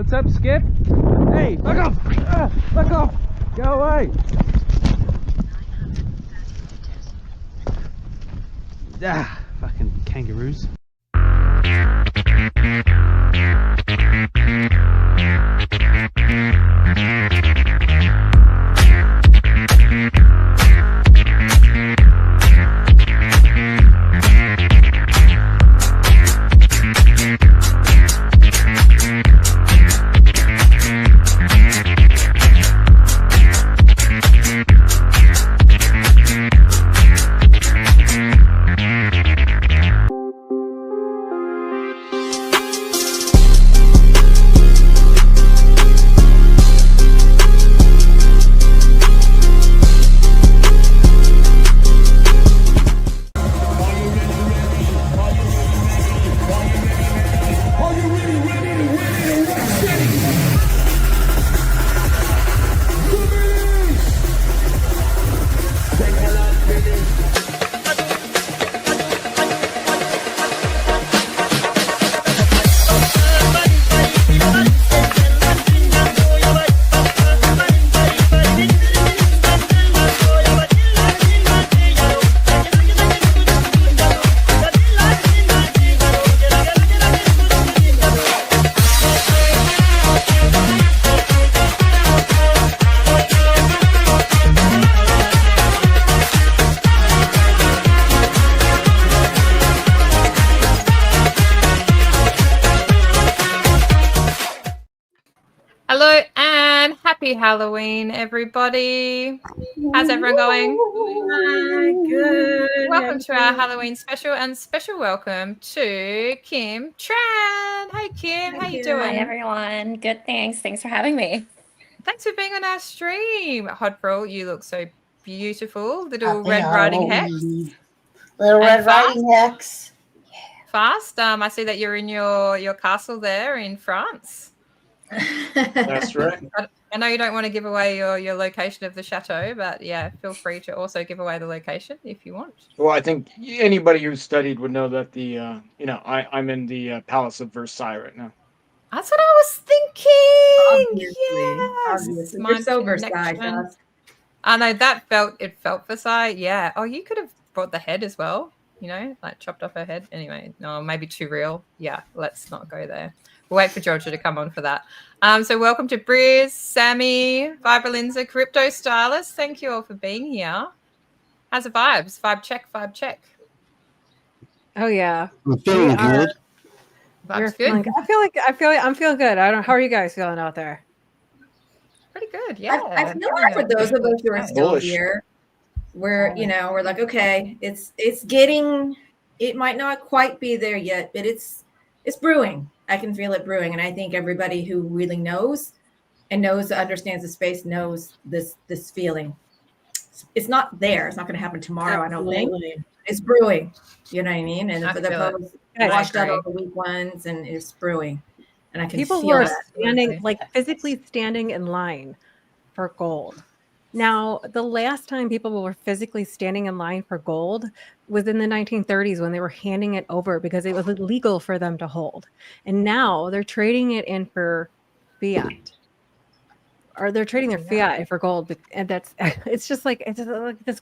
What's up, Skip? Hey, fuck off! Fuck off! Go away! Fucking kangaroos. Hello and happy Halloween, everybody. How's everyone going? Good. Welcome to our Halloween special, and special welcome to Kim Tran. Hey, Kim. How you doing? Hi, everyone. Good, thanks. Thanks for having me. Thanks for being on our stream. Hodfrel, you look so beautiful. Little Red Riding Hex. Little Red Riding Hex. Fast. I see that you're in your castle there in France. That's right. I know you don't want to give away your location of the chateau, but yeah, feel free to also give away the location if you want. Well, I think anybody who studied would know that I'm in the Palace of Versailles right now. That's what I was thinking. Obviously. You're so Versailles. I know it felt Versailles. Yeah. Oh, you could have brought the head as well. You know, like chopped off her head. Anyway, no, maybe too real. Yeah, let's not go there. We'll wait for Georgia to come on for that. So welcome to Briz, Sammy, Vibrolinza, Crypto Stylist. Thank you all for being here. How's the vibes? Vibe check. Oh yeah. I'm feeling good. Vibes good. I'm feeling good. How are you guys feeling out there? Pretty good, yeah. I feel like for those of us who are still here, we're like, okay, it might not quite be there yet, but it's brewing. I can feel it brewing. And I think everybody who really knows understands the space knows this feeling. It's not there. It's not going to happen tomorrow. Absolutely. I don't think it's brewing. You know what I mean? And for the folks washed out all the weak ones, and it's brewing. And I can people feel were that. physically standing in line for gold. Now, the last time people were physically standing in line for gold was in the 1930s when they were handing it over because it was illegal for them to hold. And now they're trading it in for fiat. Or they're trading their fiat for gold. And it's just like this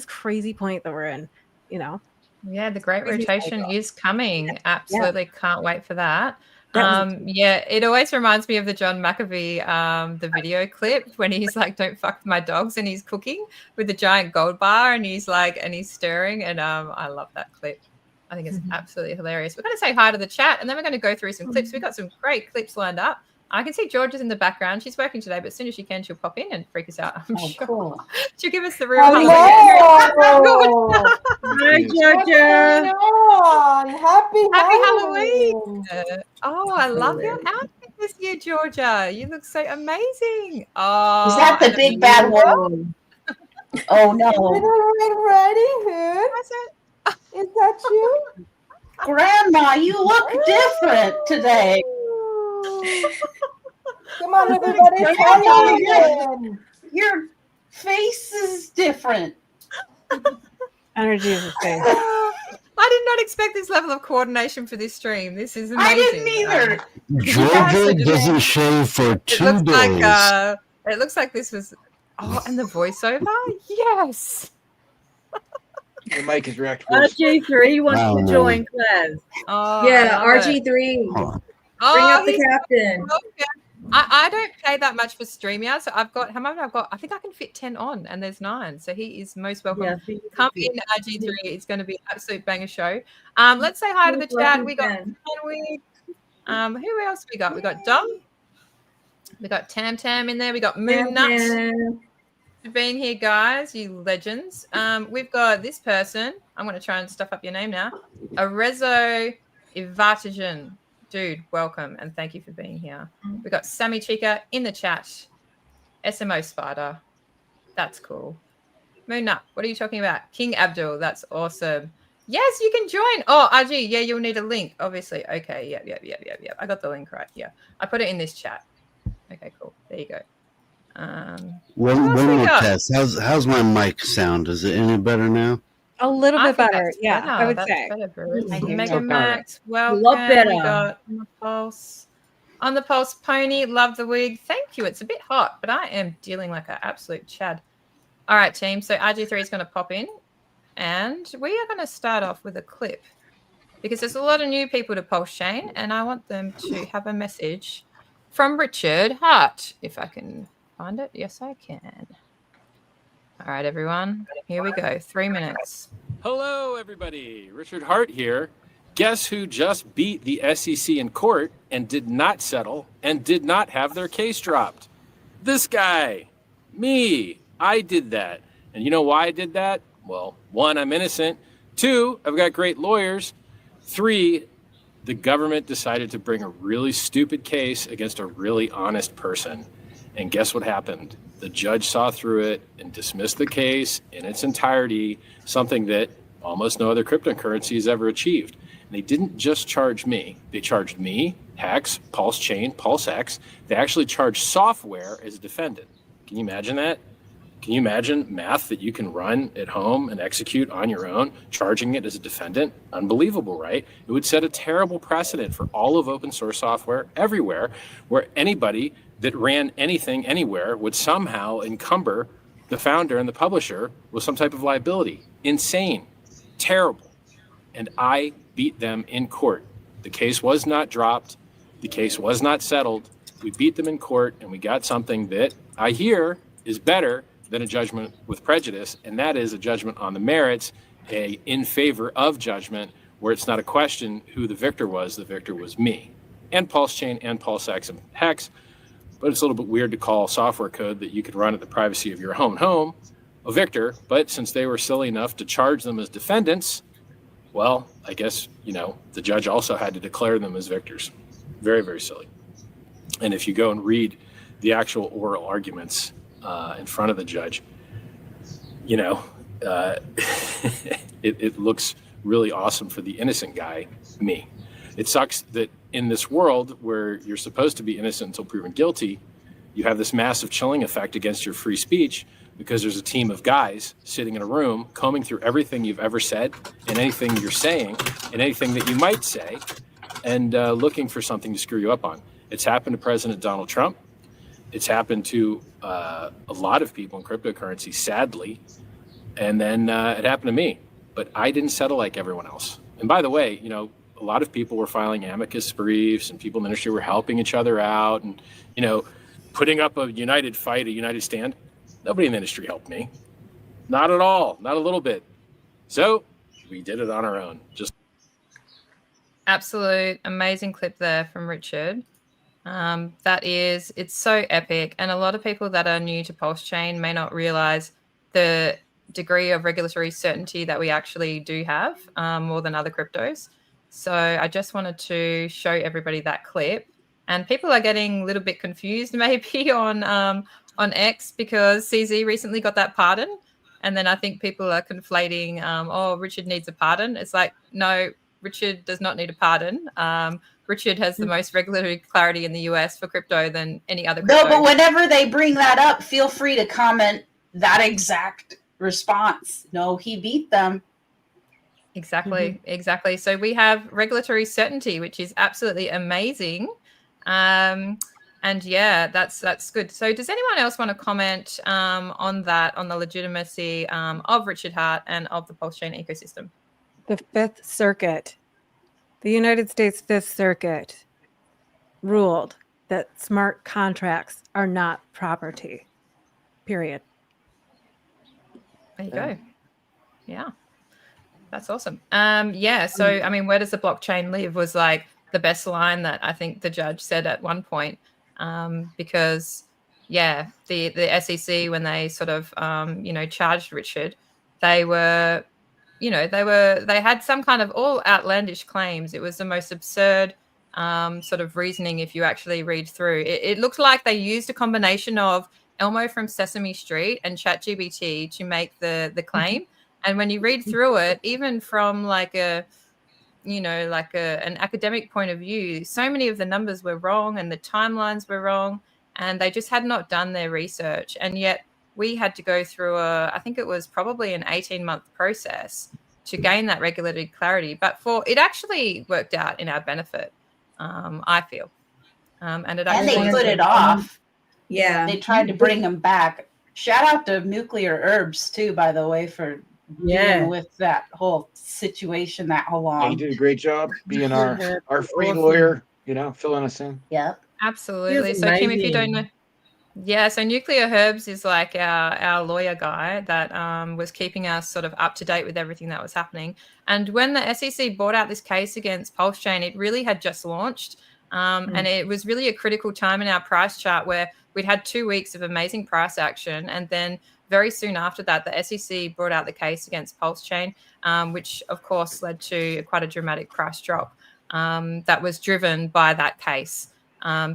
crazy point that we're in, you know? Yeah, the great rotation is coming. Absolutely can't wait for that. Yeah, it always reminds me of the John McAfee, the video clip when he's like, "Don't fuck with my dogs," and he's cooking with a giant gold bar, and he's stirring, and I love that clip. I think it's absolutely hilarious. We're going to say hi to the chat, and then we're going to go through some clips. We've got some great clips lined up. I can see George is in the background. She's working today, but as soon as she can, she'll pop in and freak us out. I'm sure. Cool. She'll give us the real Hi, Georgia. Happy Halloween. Oh, I love your outfit this year, Georgia. You look so amazing. Oh, is that the big bad one? Oh no. Little Red Riding Hood. Is that you? Grandma, you look different today. Come on, everybody. Your face is different. Energy is the same. I didn't not expect this level of coordination for this stream. This is amazing. I didn't either. Georgia doesn't shave for 2 days. It looks like this was. Oh, and the voiceover. Yes. Your mic is wrecked. RG3 wants to join class. Oh, Yeah, RG3. Huh. Bring up the he's- captain. I don't pay that much for StreamYard, so I've got how many I've got. I think I can fit 10 on, and there's 9, so he is most welcome. Yeah, Come in, RG3. It's going to be an absolute banger show. Let's say hi to the chat. We got who else we got? We got Dom. We got Tam Tam in there. We got Moon Nuts for being here, guys. You legends. We've got this person. I'm going to try and stuff up your name now. Arezo Ivatajan. Dude, welcome and thank you for being here. We got Sammy Chica in the chat. SMO Spider. That's cool. Moon Nut, what are you talking about? King Abdul, that's awesome. Yes, you can join. Oh, RG, yeah, you'll need a link, obviously. Okay, yeah. I got the link right here. I put it in this chat. Okay, cool. There you go. One more test. How's my mic sound? Is it any better now? A little I bit think better. that's Yeah, better. I would That's say. better, Bruce. I hear Mega you. Max, welcome. Lot better. We got on the pulse. On the pulse, Pony, love the wig. Thank you. It's a bit hot, but I am dealing like an absolute chad. All right, team. So RG3 is going to pop in, and we are going to start off with a clip because there's a lot of new people to Pulse Chain, and I want them to have a message from Richard Hart. If I can find it, yes, I can. All right, everyone. Here we go. 3 minutes. Hello, everybody. Richard Hart here. Guess who just beat the SEC in court and did not settle and did not have their case dropped? This guy. Me. I did that. And you know why I did that? Well, 1, I'm innocent. 2, I've got great lawyers. 3, the government decided to bring a really stupid case against a really honest person. And guess what happened? The judge saw through it and dismissed the case in its entirety, something that almost no other cryptocurrency has ever achieved. And they didn't just charge me. They charged me, Hex, Pulse Chain, PulseX. They actually charged software as a defendant. Can you imagine that? Can you imagine math that you can run at home and execute on your own, charging it as a defendant? Unbelievable, right? It would set a terrible precedent for all of open source software everywhere, where anybody that ran anything anywhere would somehow encumber the founder and the publisher with some type of liability. Insane. Terrible. And I beat them in court. The case was not dropped. The case was not settled. We beat them in court, and we got something that I hear is better than a judgment with prejudice, and that is a judgment on the merits, a in favor of judgment, where it's not a question who the victor was. The victor was me, and Pulse Chain, and PulseX, and Hex. But it's a little bit weird to call software code that you could run at the privacy of your own home a victor. But since they were silly enough to charge them as defendants, well, I guess, the judge also had to declare them as victors. Very, very silly. And if you go and read the actual oral arguments in front of the judge, it looks really awesome for the innocent guy, me. It sucks that in this world where you're supposed to be innocent until proven guilty, you have this massive chilling effect against your free speech because there's a team of guys sitting in a room combing through everything you've ever said and anything you're saying and anything that you might say and looking for something to screw you up on. It's happened to President Donald Trump. It's happened to a lot of people in cryptocurrency, sadly. And then it happened to me. But I didn't settle like everyone else. And by the way, a lot of people were filing amicus briefs and people in the industry were helping each other out and, putting up a united fight, a united stand. Nobody in the industry helped me. Not at all. Not a little bit. So we did it on our own. Just Absolute amazing clip there from Richard. It's so epic. And a lot of people that are new to Pulse Chain may not realize the degree of regulatory certainty that we actually do have, more than other cryptos. So I just wanted to show everybody that clip. And people are getting a little bit confused maybe on X because CZ recently got that pardon. And then I think people are conflating, Richard needs a pardon. It's like, no, Richard does not need a pardon. Richard has the most regulatory clarity in the US for crypto than any other crypto. No, but whenever they bring that up, feel free to comment that exact response. No, he beat them. Exactly. So we have regulatory certainty, which is absolutely amazing. And yeah, that's good. So does anyone else want to comment on that, on the legitimacy of Richard Hart and of the pulse chain ecosystem? The Fifth Circuit, the United States Fifth Circuit, ruled that smart contracts are not property. Period. There you go. Yeah. That's awesome. Yeah. So, I mean, where does the blockchain live was like the best line that I think the judge said at one point. Because, yeah, the SEC, when they sort of, charged Richard, they were, they had some kind of all outlandish claims. It was the most absurd sort of reasoning if you actually read through. It looked like they used a combination of Elmo from Sesame Street and ChatGPT to make the claim. And when you read through it, even from like an academic point of view, so many of the numbers were wrong and the timelines were wrong, and they just had not done their research. And yet we had to go through I think it was probably an 18-month process to gain that regulatory clarity. But it actually worked out in our benefit, I feel. And they put it off. Yeah. They tried to bring them back. Shout out to Nuclear Herbs too, by the way, for dealing with that whole situation that whole long. He did a great job being our free lawyer, filling us in. Yep. Absolutely. So Kim, if you don't know, so Nuclear Herbs is like our lawyer guy that was keeping us sort of up to date with everything that was happening. And when the SEC brought out this case against PulseChain, it really had just launched. And it was really a critical time in our price chart where we'd had 2 weeks of amazing price action. And then very soon after that, the SEC brought out the case against PulseChain, which of course led to quite a dramatic price drop that was driven by that case.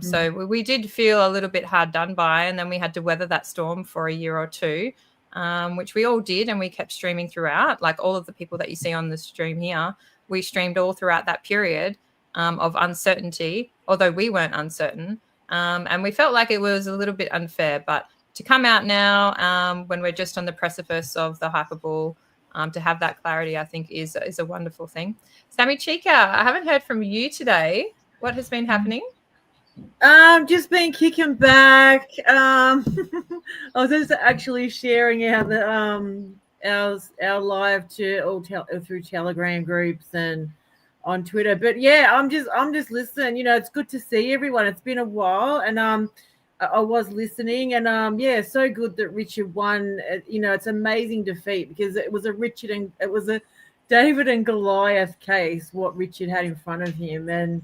So we did feel a little bit hard done by, and then we had to weather that storm for a year or two, which we all did, and we kept streaming throughout. Like all of the people that you see on the stream here, we streamed all throughout that period of uncertainty, although we weren't uncertain. And we felt like it was a little bit unfair, but to come out now when we're just on the precipice of the hyperbull, to have that clarity, I think is a wonderful thing. Sammy Chica, I haven't heard from you today. What has been happening? Just been kicking back. I was just actually sharing out our live to all through Telegram groups and on Twitter. But yeah, I'm just listening. It's good to see everyone. It's been a while, and I was listening, and so good that Richard won. It's an amazing defeat because it was a David and Goliath case. What Richard had in front of him, and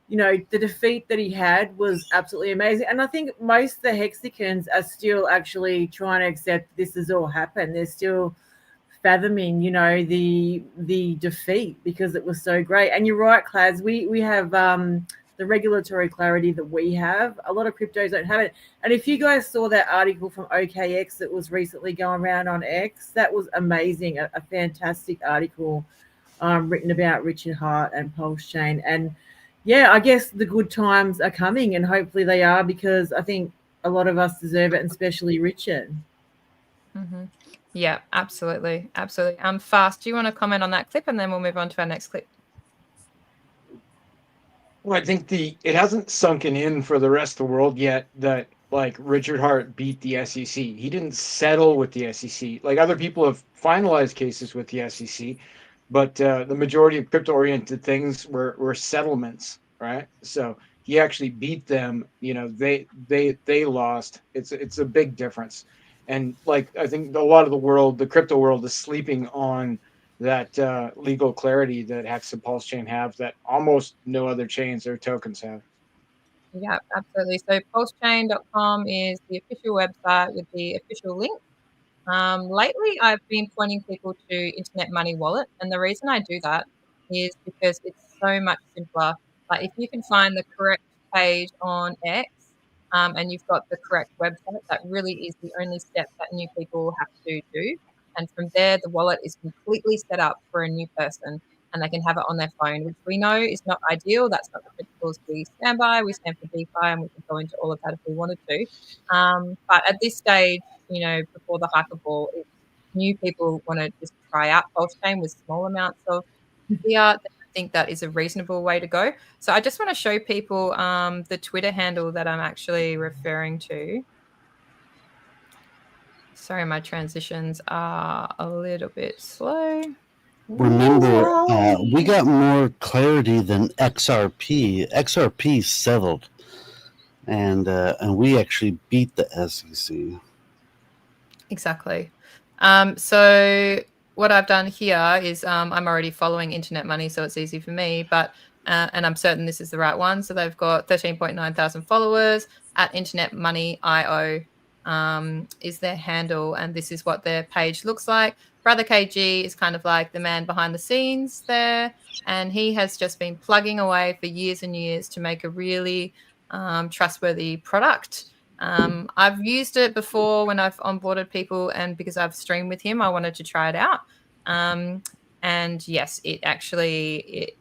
the defeat that he had was absolutely amazing. And I think most of the Hexicans are still actually trying to accept this has all happened. They're still fathoming, the defeat because it was so great. And you're right, Claz, we have the regulatory clarity that we have. A lot of cryptos don't have it. And if you guys saw that article from OKX that was recently going around on X, that was amazing. A fantastic article written about Richard Hart and PulseChain. And yeah, I guess the good times are coming, and hopefully they are, because I think a lot of us deserve it, and especially Richard. Mm-hmm. Yeah, absolutely. Fast, do you want to comment on that clip, and then we'll move on to our next clip? Well, I think it hasn't sunken in for the rest of the world yet that like Richard Hart beat the SEC. He didn't settle with the SEC. Like other people have finalized cases with the SEC, but the majority of crypto-oriented things were settlements, right? So he actually beat them. They lost. It's a big difference. And like I think a lot of the crypto world is sleeping on that legal clarity that Hex and PulseChain have that almost no other chains or tokens have. Yeah, absolutely. So pulsechain.com is the official website with the official link. Lately, I've been pointing people to Internet Money Wallet, and the reason I do that is because it's so much simpler. Like if you can find the correct page on X, and you've got the correct website, that really is the only step that new people have to do. And from there, the wallet is completely set up for a new person, and they can have it on their phone, which we know is not ideal. That's not the principles we stand by. We stand for DeFi, and we can go into all of that if we wanted to. But at this stage, before the hyperball, new people want to just try out Pulse Chain with small amounts of fiat, then I think that is a reasonable way to go. So I just want to show people the Twitter handle that I'm actually referring to. Sorry, my transitions are a little bit slow. Remember, we got more clarity than XRP. XRP settled, and we actually beat the SEC. Exactly. So what I've done here is I'm already following Internet Money, so it's easy for me. But and I'm certain this is the right one. So they've got 13.9 thousand followers at Internet Money IO. Is their handle, and this is what their page looks like. Brother KG is kind of like the man behind the scenes there, and he has just been plugging away for years and years to make a really trustworthy product. I've used it before when I've onboarded people, and because I've streamed with him, I wanted to try it out. And yes, it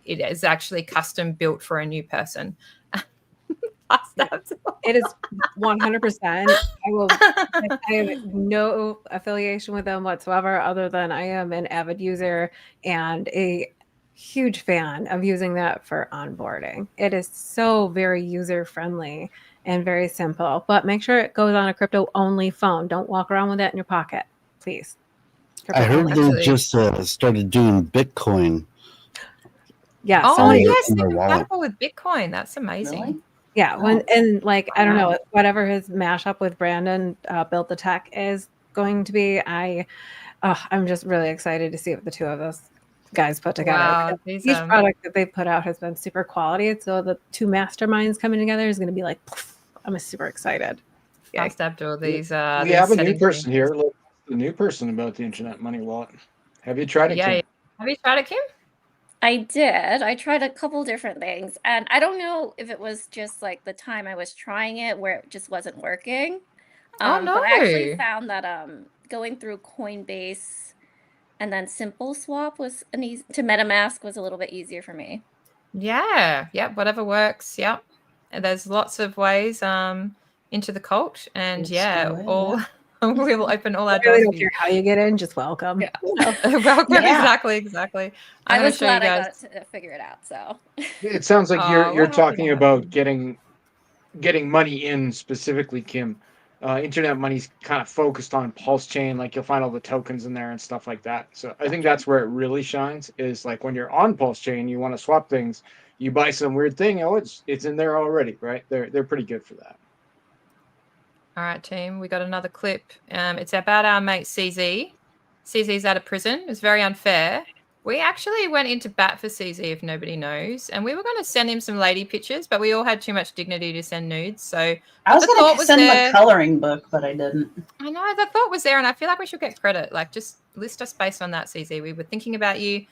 is actually custom built for a new person. It is 100%. I have no affiliation with them whatsoever, other than I am an avid user and a huge fan of using that for onboarding. It is so very user friendly and very simple, but make sure it goes on a crypto only phone. Don't walk around with that in your pocket, please. I heard they just started doing Bitcoin. Yeah. Oh, yes, they're compatible with Bitcoin. That's amazing. Really? Yeah, I don't know, whatever his mashup with Brandon Built the Tech is going to be. I'm just really excited to see what the two of those guys put together. Wow, Each product that they've put out has been super quality. So the two masterminds coming together is going to be like, I'm super excited. Yeah. Asked Abdul these. We have a new person here. Look, the new person about the Internet Money Wallet. Have you tried it, Kim? Yeah. Have you tried it, Kim? I did. I tried a couple different things, and I don't know if it was just like the time I was trying it where it just wasn't working. Oh no! But I actually found that going through Coinbase and then Simple Swap was to MetaMask was a little bit easier for me. Yeah. Whatever works. Yep. And there's lots of ways into the cult, and we'll open all our doors. I really don't care how you get in, just welcome. Yeah. Welcome. Exactly. I was glad I got to figure it out. So it sounds like you're talking about getting money in specifically, Kim. Internet Money's kind of focused on Pulse Chain, like you'll find all the tokens in there and stuff like that. So I think that's where it really shines. Is like when you're on Pulse Chain, you want to swap things, you buy some weird thing. Oh, it's in there already, right? They're pretty good for that. All right, team, we got another clip. It's about our mate CZ. CZ's out of prison. It's very unfair. We actually went into bat for CZ, if nobody knows, and we were going to send him some lady pictures, but we all had too much dignity to send nudes. So I was going to send him a coloring book, but I didn't. I know, the thought was there, and I feel like we should get credit. Like, just list us based on that, CZ. We were thinking about you.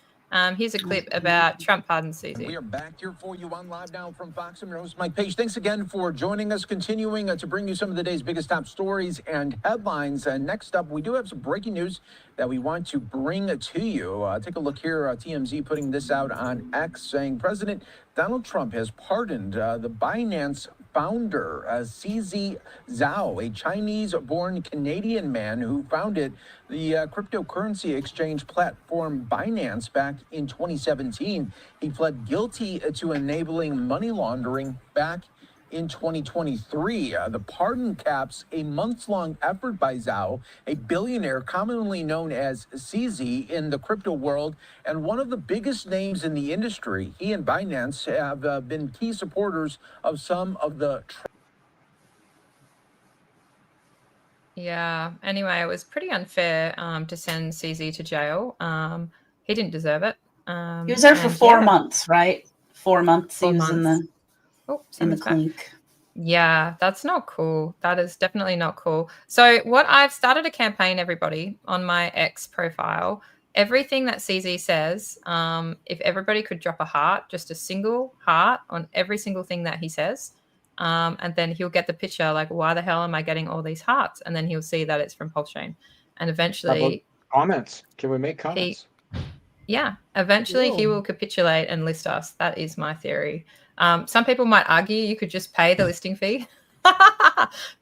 Here's a clip about Trump pardon CZ. We are back here for you on Live Now from Fox. I'm your host, Mike Page. Thanks again for joining us, continuing to bring you some of the day's biggest top stories and headlines. And next up, we do have some breaking news that we want to bring to you. Take a look here. TMZ putting this out on X, saying President Donald Trump has pardoned the Binance founder, CZ Zhao, a Chinese-born Canadian man who founded the cryptocurrency exchange platform Binance back in 2017. He pled guilty to enabling money laundering back in 2023. The pardon caps a months-long effort by Zhao, a billionaire commonly known as CZ in the crypto world, and one of the biggest names in the industry. He and Binance have been key supporters of some of the... Yeah. Anyway, it was pretty unfair to send CZ to jail. He didn't deserve it. He was there for 4 months, right? 4 months. He was in the clink. Yeah, that's not cool. That is definitely not cool. So what I've started a campaign, everybody, on my X profile. Everything that CZ says, if everybody could drop a heart, just a single heart on every single thing that he says, and then he'll get the picture like, why the hell am I getting all these hearts? And then he'll see that it's from Pulse Chain. And eventually... Comments. Can we make comments? Eventually he will capitulate and list us. That is my theory. Some people might argue you could just pay the listing fee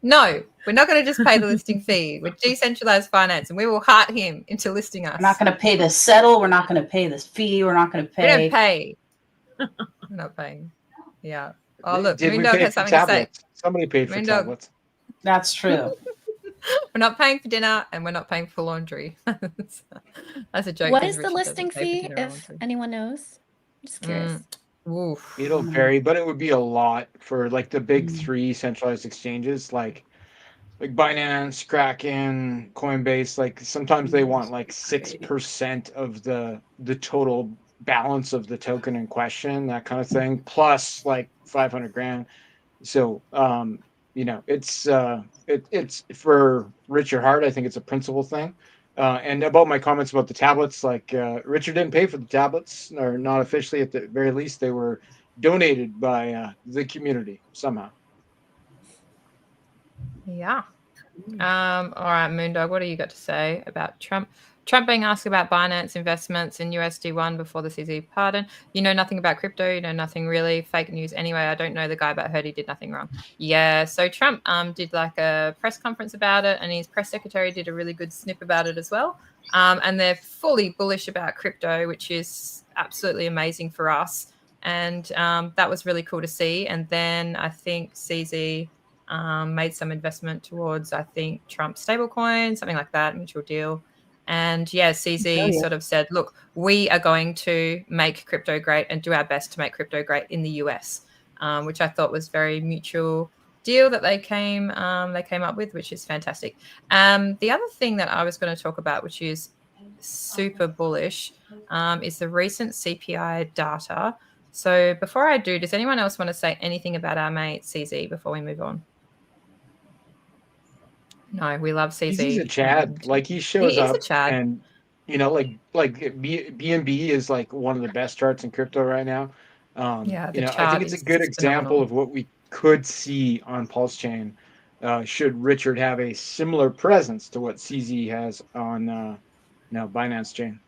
No, we're not going to just pay the listing fee. We're decentralized finance, and we will heart him into listing us. We're not going to pay the settle. We're not going to pay this fee. We're not going to pay. We don't pay. We're not paying. Yeah. Oh, look, Did we Moondog pay has for something to say. tablets? Somebody paid for Moondog. tablets. That's true. We're not paying for dinner, and we're not paying for laundry. That's a joke. What 'cause is the Richard listing doesn't pay for fee, dinner or if laundry. anyone knows? Just curious. Oof. It'll vary, but it would be a lot for like the big three centralized exchanges, like Binance, Kraken, Coinbase. Like sometimes they want like 6% of the total balance of the token in question, that kind of thing, plus like 500 grand. So it's for Richard Hart. I think it's a principal thing. And about my comments about the tablets, like Richard didn't pay for the tablets, or not officially. At the very least, they were donated by the community somehow. Yeah. All right, Moondog, what do you got to say about Trump? Trump being asked about Binance investments in USD1 before the CZ pardon. You know nothing about crypto. You know nothing really. Fake news anyway. I don't know the guy, but heard he did nothing wrong. Yeah, so Trump did like a press conference about it, and his press secretary did a really good snip about it as well. And they're fully bullish about crypto, which is absolutely amazing for us. And that was really cool to see. And then I think CZ made some investment towards, I think, Trump stablecoin, something like that, mutual deal. And yeah, CZ sort of said, look, we are going to make crypto great and do our best to make crypto great in the US, which I thought was very mutual deal that they came up with, which is fantastic. The other thing that I was going to talk about, which is super bullish, is the recent CPI data. So before I do, does anyone else want to say anything about our mate CZ before we move on? No, we love CZ. He's a Chad. Like he shows up, and like BNB is like one of the best charts in crypto right now. I think it's a good example of what we could see on Pulse Chain. Should Richard have a similar presence to what CZ has on Binance Chain?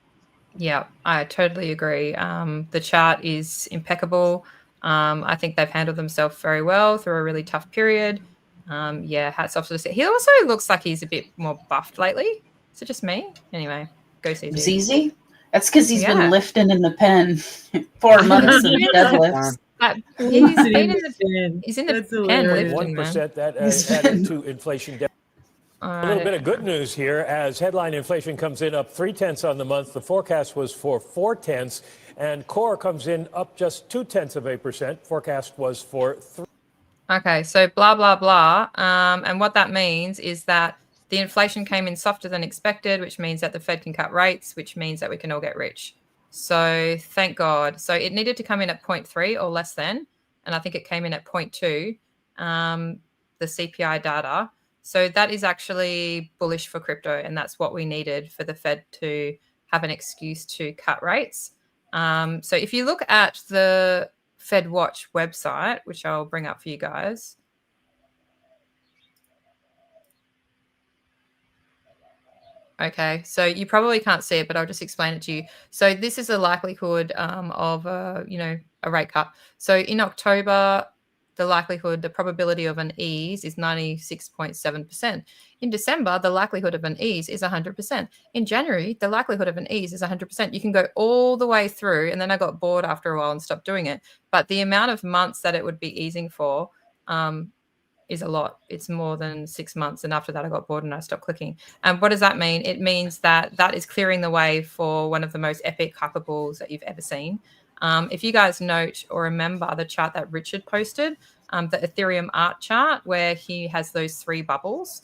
Yeah, I totally agree. The chart is impeccable. I think they've handled themselves very well through a really tough period. Hats off to the. He also looks like he's a bit more buffed lately. Is it just me? Anyway, go CZ. ZZ? That's because he's been lifting in the pen 4 months of deadlifts. He's in the pen lifting, 1% that added to inflation. A little bit of good news here as headline inflation comes in up 0.3 on the month. The forecast was for 0.4, and core comes in up just 0.2%. Forecast was for 3. Okay, so blah, blah, blah. And what that means is that the inflation came in softer than expected, which means that the Fed can cut rates, which means that we can all get rich. So thank God. So it needed to come in at 0.3 or less than, and I think it came in at 0.2, the CPI data. So that is actually bullish for crypto, and that's what we needed for the Fed to have an excuse to cut rates. So if you look at the FedWatch website, which I'll bring up for you guys. Okay, so you probably can't see it, but I'll just explain it to you. So this is the likelihood of a rate cut. So in October, the probability of an ease is 96.7%. In December, the likelihood of an ease is 100%. In January, the likelihood of an ease is 100%. You can go all the way through, and then I got bored after a while and stopped doing it. But the amount of months that it would be easing for is a lot. It's more than 6 months. And after that, I got bored and I stopped clicking. And what does that mean? It means that is clearing the way for one of the most epic hyperbulls that you've ever seen. If you guys note or remember the chart that Richard posted, the Ethereum art chart, where he has those 3 bubbles,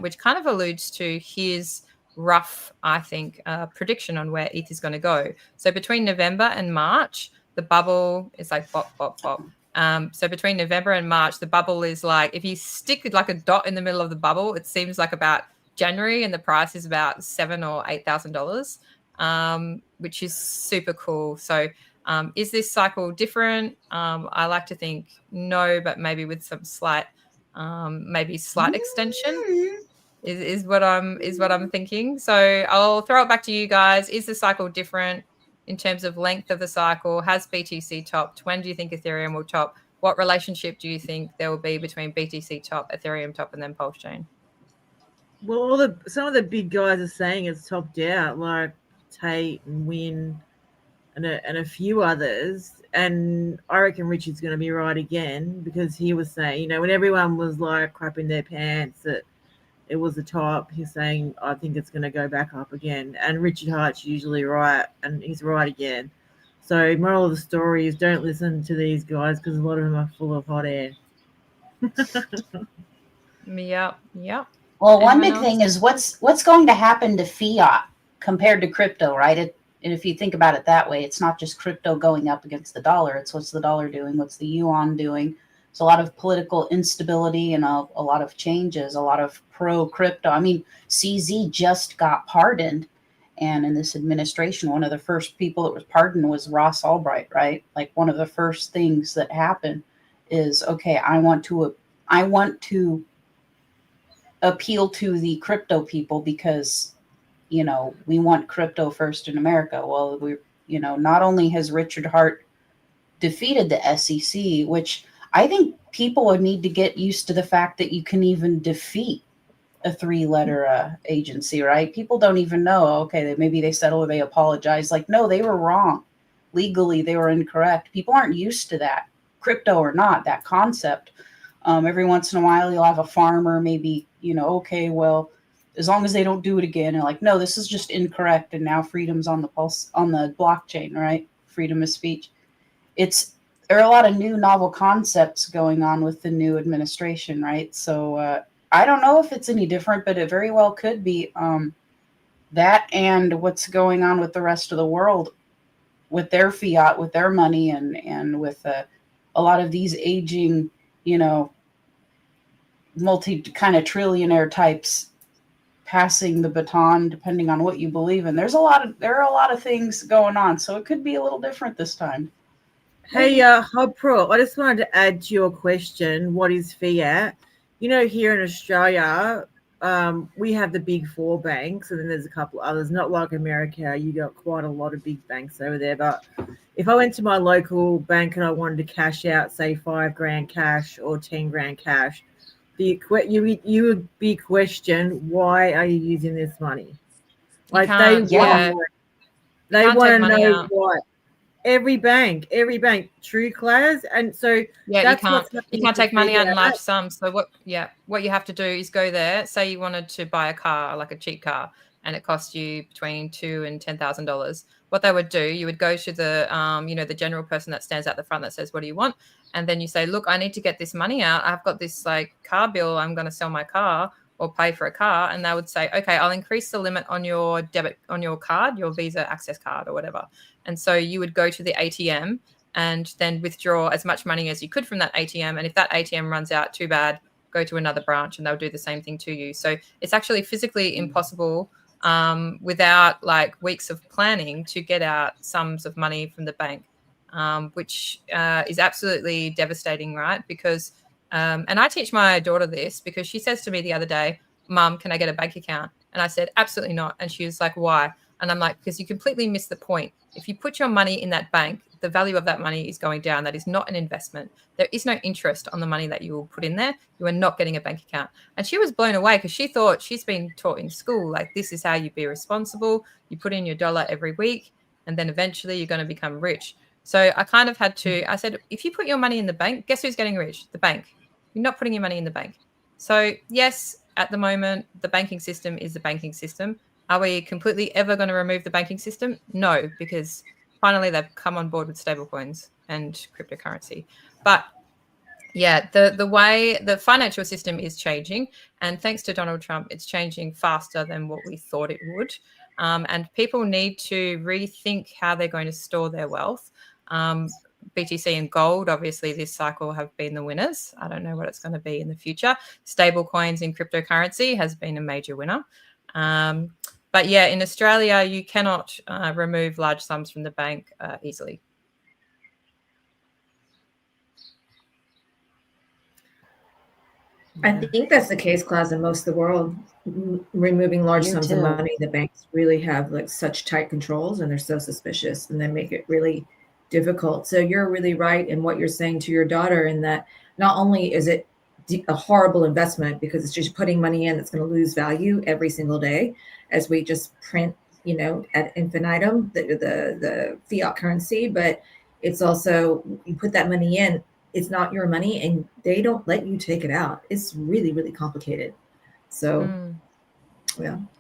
which kind of alludes to his rough, I think, prediction on where ETH is going to go. So between November and March, the bubble is like pop, pop, pop. So between November and March, the bubble is like, if you stick like a dot in the middle of the bubble, it seems like about January, and the price is about $7,000 or $8,000, which is super cool. So is this cycle different? I like to think no, but maybe with some slight extension is what I'm thinking. So I'll throw it back to you guys. Is the cycle different in terms of length of the cycle? Has BTC topped? When do you think Ethereum will top? what relationship do you think there will be between BTC top, Ethereum top, and then Pulse Chain? Well, some of the big guys are saying it's topped out, like Tate and Win and a few others. And I reckon Richard's going to be right again, because he was saying, when everyone was like crapping their pants that it was the top, he's saying, I think it's going to go back up again. And Richard Hart's usually right, and he's right again. So moral of the story is don't listen to these guys, because a lot of them are full of hot air. Yep. Well, one big thing is what's going to happen to fiat compared to crypto, right? And if you think about it that way, it's not just crypto going up against the dollar. It's what's the dollar doing? What's the yuan doing? There's a lot of political instability and a lot of changes, a lot of pro-crypto. I mean, CZ just got pardoned. And in this administration, one of the first people that was pardoned was Ross Albright, right? Like one of the first things that happened is, okay, I want to appeal to the crypto people because, we want crypto first in America. Well, not only has Richard Hart defeated the SEC, which I think people would need to get used to the fact that you can even defeat a 3-letter agency, right? People don't even know, okay, maybe they settle or they apologize. Like, no, they were wrong. Legally, they were incorrect. People aren't used to that, crypto or not, that concept. Every once in a while, you'll have a farmer, maybe, okay, well, as long as they don't do it again, and like, no, this is just incorrect. And now freedom's on the blockchain, right? Freedom of speech. There are a lot of new novel concepts going on with the new administration, right? So I don't know if it's any different, but it very well could be that and what's going on with the rest of the world with their fiat, with their money, and with a lot of these aging, multi kind of trillionaire types passing the baton, depending on what you believe in. There are a lot of things going on, so it could be a little different this time. Hey, Hub Pro, I just wanted to add to your question, what is fiat? Here in Australia, we have the big 4 banks, and then there's a couple others, not like America. You got quite a lot of big banks over there. But if I went to my local bank and I wanted to cash out, say, $5,000 cash or $10,000 cash, you would be questioned, why are you using this money? Like they want to know why. Every bank, True Class, and so you can't take money out in large sums. So what you have to do is go there. Say you wanted to buy a car, like a cheap car, and it cost you between $2,000 and $10,000. What they would do, you would go to the the general person that stands out the front that says, "What do you want?" And then you say, "Look, I need to get this money out. I've got this like car bill. I'm going to sell my car or pay for a car." And they would say, "Okay, I'll increase the limit on your card, your Visa Access card or whatever." And so you would go to the ATM and then withdraw as much money as you could from that ATM. And if that ATM runs out, too bad, go to another branch and they'll do the same thing to you. So it's actually physically impossible without like weeks of planning to get out sums of money from the bank, which is absolutely devastating, right? Because, and I teach my daughter this because she says to me the other day, "Mum, can I get a bank account?" And I said, "Absolutely not." And she was like, "Why?" And I'm like, because you completely miss the point. If you put your money in that bank, the value of that money is going down. That is not an investment. There is no interest on the money that you will put in there. You are not getting a bank account. And she was blown away because she thought she's been taught in school, like this is how you be responsible. You put in your dollar every week, and then eventually you're going to become rich. So I kind of had to, I said, if you put your money in the bank, guess who's getting rich? The bank. You're not putting your money in the bank. So yes, at the moment, the banking system is the banking system. Are we completely ever going to remove the banking system? No, because finally they've come on board with stablecoins and cryptocurrency. But yeah, the way the financial system is changing, and thanks to Donald Trump, it's changing faster than what we thought it would. And people need to rethink how they're going to store their wealth. BTC and gold, obviously, this cycle have been the winners. I don't know what it's going to be in the future. Stable coins in cryptocurrency has been a major winner. But yeah, in Australia, you cannot remove large sums from the bank easily. I think that's the case, Klaus, in most of the world. Removing large sums of money, the banks really have like such tight controls, and they're so suspicious, and they make it really difficult. So you're really right in what you're saying to your daughter, in that not only is it a horrible investment because it's just putting money in that's going to lose value every single day as we just print, at infinitum, the fiat currency, but it's also, you put that money in, it's not your money and they don't let you take it out. It's really, really complicated. So,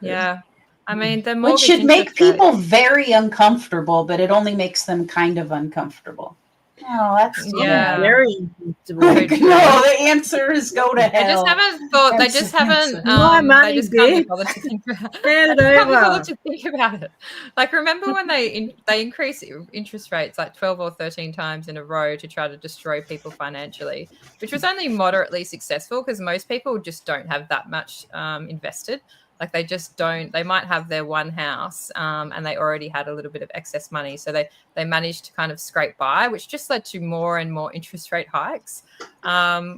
yeah. I mean, the Which mortgage should make interest rate- people very uncomfortable, but it only makes them kind of uncomfortable. Oh, that's very uncomfortable. No, the answer is go to hell. They just haven't thought. They just haven't. My money, they just can't be bitch. bothered to think about. Hand it They can't be over. bothered to think about it. Like, remember when they increase interest rates like 12 or 13 times in a row to try to destroy people financially, which was only moderately successful because most people just don't have that much invested. Like they just don't. They might have their one house, and they already had a little bit of excess money, so they managed to kind of scrape by, which just led to more and more interest rate hikes,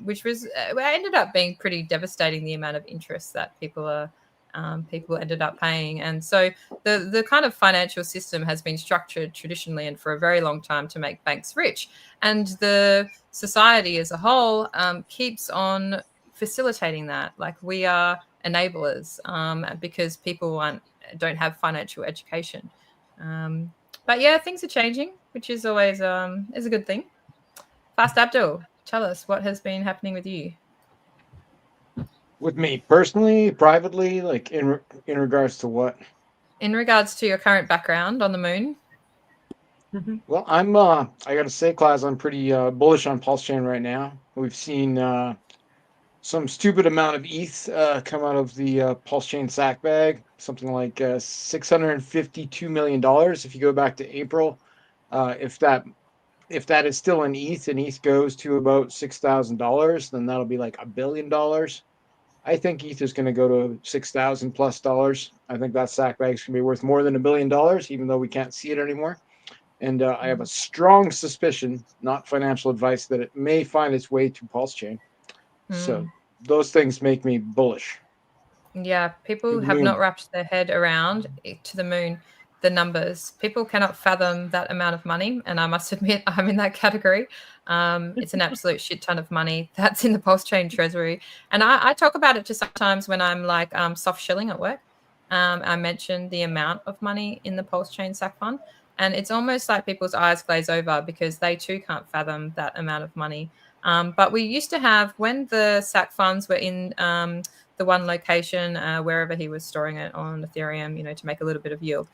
which was ended up being pretty devastating. The amount of interest that people ended up paying, and so the kind of financial system has been structured traditionally and for a very long time to make banks rich, and the society as a whole keeps on facilitating that. Like we are enablers because people don't have financial education. But yeah, things are changing, which is always is a good thing. Fast Abdul, tell us what has been happening with you. With me personally, privately, like in regards to what? In regards to your current background on the moon. Well, I'm I gotta say, Class, I'm pretty bullish on Pulse Chain right now. We've seen some stupid amount of ETH come out of the Pulse Chain sack bag, something like $652 million. If you go back to April, if that is still an ETH and ETH goes to about $6,000, then that'll be like $1 billion. I think ETH is going to go to $6,000+. I think that sack bag is going to be worth more than $1 billion, even though we can't see it anymore. And I have a strong suspicion, not financial advice, that it may find its way to Pulse Chain. So those things make me bullish. Yeah, people have not wrapped their head around to the moon the numbers. People cannot fathom that amount of money, and I must admit I'm in that category. It's an absolute shit ton of money that's in the Pulse Chain treasury, and I talk about it just sometimes when I'm like soft shilling at work. I mentioned the amount of money in the Pulse Chain sack fund, and it's almost like people's eyes glaze over because they too can't fathom that amount of money. But we used to have, when the SAC funds were in the one location, wherever he was storing it on Ethereum, to make a little bit of yield,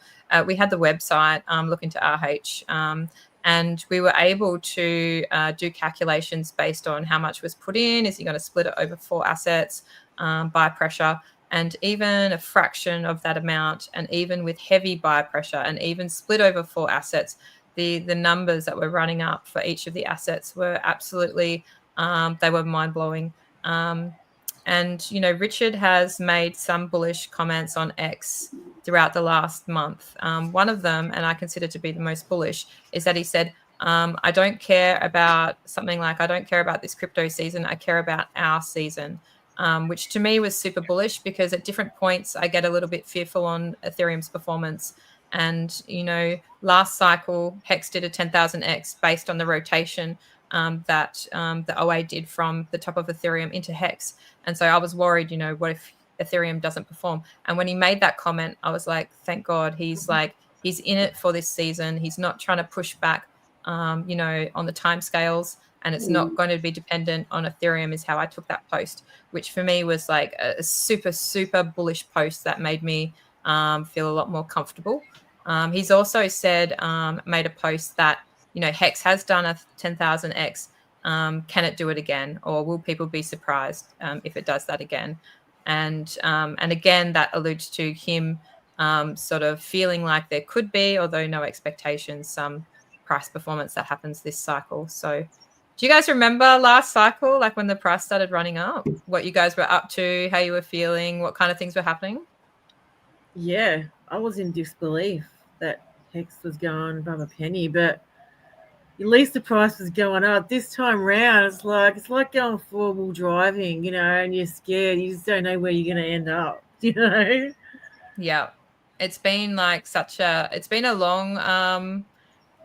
we had the website, Look into RH, and we were able to do calculations based on how much was put in. Is he going to split it over 4 assets by pressure? And even a fraction of that amount, and even with heavy buy pressure and even split over 4 assets, the numbers that were running up for each of the assets were absolutely, they were mind-blowing. And, Richard has made some bullish comments on X throughout the last month. One of them, and I consider to be the most bullish, is that he said, I don't care about something like, I don't care about this crypto season, I care about our season. Which to me was super bullish, because at different points I get a little bit fearful on Ethereum's performance. And, last cycle, Hex did a 10,000x based on the rotation that the OA did from the top of Ethereum into Hex. And so I was worried, what if Ethereum doesn't perform? And when he made that comment, I was like, thank God, he's in it for this season. He's not trying to push back, on the timescales. And it's not going to be dependent on Ethereum, is how I took that post, which for me was like a super, super bullish post that made me feel a lot more comfortable. He's also said, made a post that, Hex has done a 10,000x. Can it do it again? Or will people be surprised if it does that again? And again, that alludes to him sort of feeling like there could be, although no expectations, some price performance that happens this cycle. So do you guys remember last cycle, like when the price started running up, what you guys were up to, how you were feeling, what kind of things were happening? Yeah, I was in disbelief that Hex was going above a penny, but at least the price was going up. This time round, it's like going four-wheel driving, and you're scared. You just don't know where you're going to end up, Yeah. It's been like it's been a long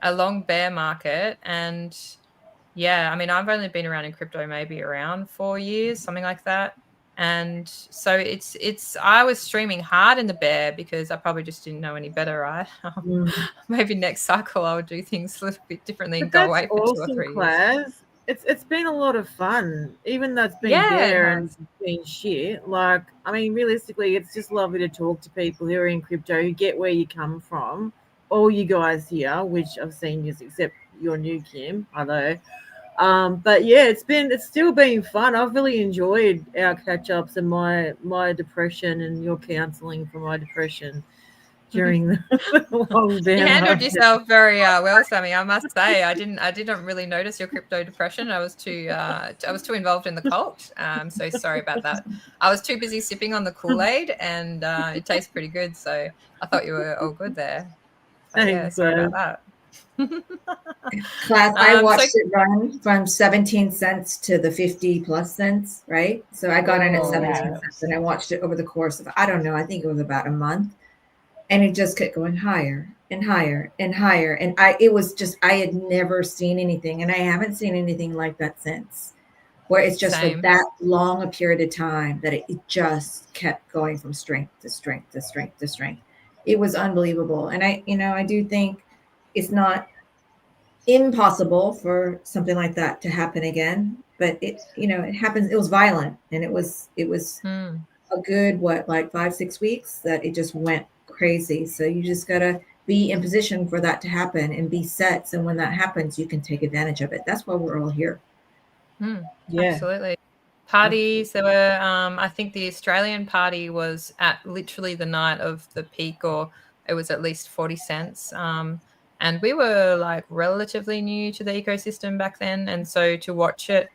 a long bear market. And yeah, I mean, I've only been around in crypto maybe around 4 years, something like that. And so I was streaming hard in the bear because I probably just didn't know any better, right? Maybe next cycle I would do things a little bit differently and go away for 2 or 3 years. Class. It's been a lot of fun, even though it's been and it's been shit. Like, I mean, realistically, it's just lovely to talk to people who are in crypto, who get where you come from. All you guys here, which I've seen you, except you're new, Kim, although. But yeah, it's still been fun. I've really enjoyed our catch-ups and my depression and your counseling for my depression during the long bear. You handled yourself very well, Sammy. I must say, I didn't really notice your crypto depression. I was too involved in the cult. So sorry about that. I was too busy sipping on the Kool-Aid, and it tastes pretty good. So I thought you were all good there. But yeah, sorry about that. Class, I watched it run from 17 cents to the 50 plus cents, right? So I got in at 17 cents and I watched it over the course of, I don't know, I think it was about a month. And it just kept going higher and higher and higher. And I had never seen anything, and I haven't seen anything like that since, where it's just like that long a period of time that it just kept going from strength to strength to strength to strength. It was unbelievable. And I do think it's not impossible for something like that to happen again, but it happens. It was violent, and it was a good, 5-6 weeks that it just went crazy. So you just gotta be in position for that to happen and be set. So when that happens, you can take advantage of it. That's why we're all here. Absolutely. Parties, there were I think the Australian party was at literally the night of the peak, or it was at least 40 cents. And we were like relatively new to the ecosystem back then, and so to watch it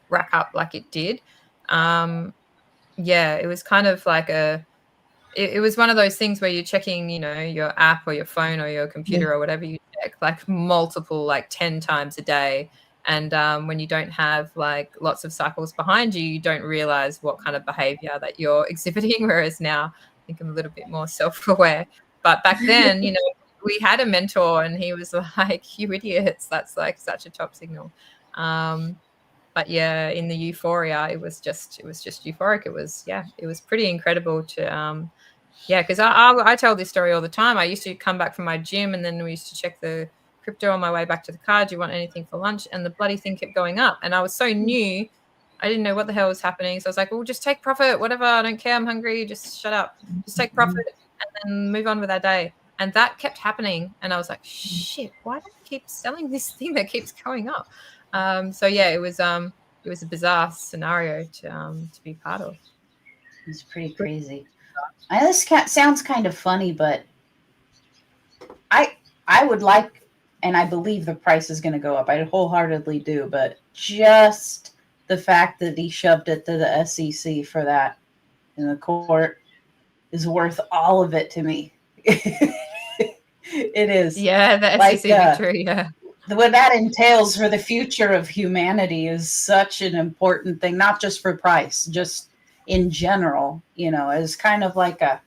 rack up like it did, it was kind of like it was one of those things where you're checking, your app or your phone or your computer or whatever you check, like multiple, like 10 times a day. And when you don't have like lots of cycles behind you, you don't realize what kind of behavior that you're exhibiting. Whereas now I think I'm a little bit more self-aware. But back then, we had a mentor and he was like, you idiots, that's like such a top signal. But yeah, in the euphoria, it was just euphoric. It was pretty incredible to, because I tell this story all the time. I used to come back from my gym and then we used to check the crypto on my way back to the car. Do you want anything for lunch? And the bloody thing kept going up. And I was so new, I didn't know what the hell was happening. So I was like, well, just take profit, whatever. I don't care. I'm hungry. Just shut up. Just take profit and then move on with our day. And that kept happening. And I was like, shit, why do I keep selling this thing that keeps going up? It was a bizarre scenario to be part of. It's pretty crazy. This sounds kind of funny, but I would like, and I believe the price is going to go up. I wholeheartedly do, but just the fact that he shoved it to the SEC for that in the court is worth all of it to me. It is. Yeah, the SEC victory, yeah. What that entails for the future of humanity is such an important thing, not just for price, just in general, as kind of like a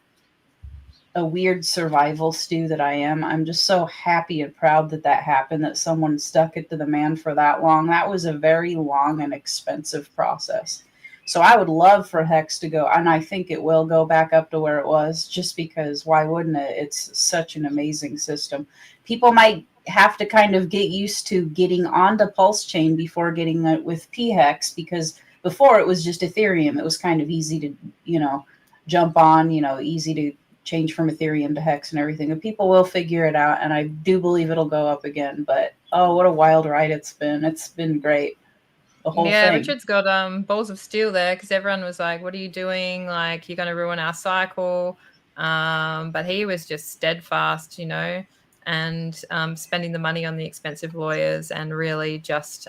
weird survival stew that I am. I'm just so happy and proud that happened, that someone stuck it to the man for that long. That was a very long and expensive process. So I would love for Hex to go, and I think it will go back up to where it was, just because why wouldn't it? It's such an amazing system. People might have to kind of get used to getting onto Pulse Chain before getting it with PHEX, because before it was just Ethereum. It was kind of easy to, jump on, easy to change from Ethereum to Hex and everything. And people will figure it out, and I do believe it'll go up again. But, oh, what a wild ride it's been. It's been great. The whole thing. Richard's got balls of steel there, because everyone was like, what are you doing? Like, you're going to ruin our cycle. But he was just steadfast, and spending the money on the expensive lawyers and really just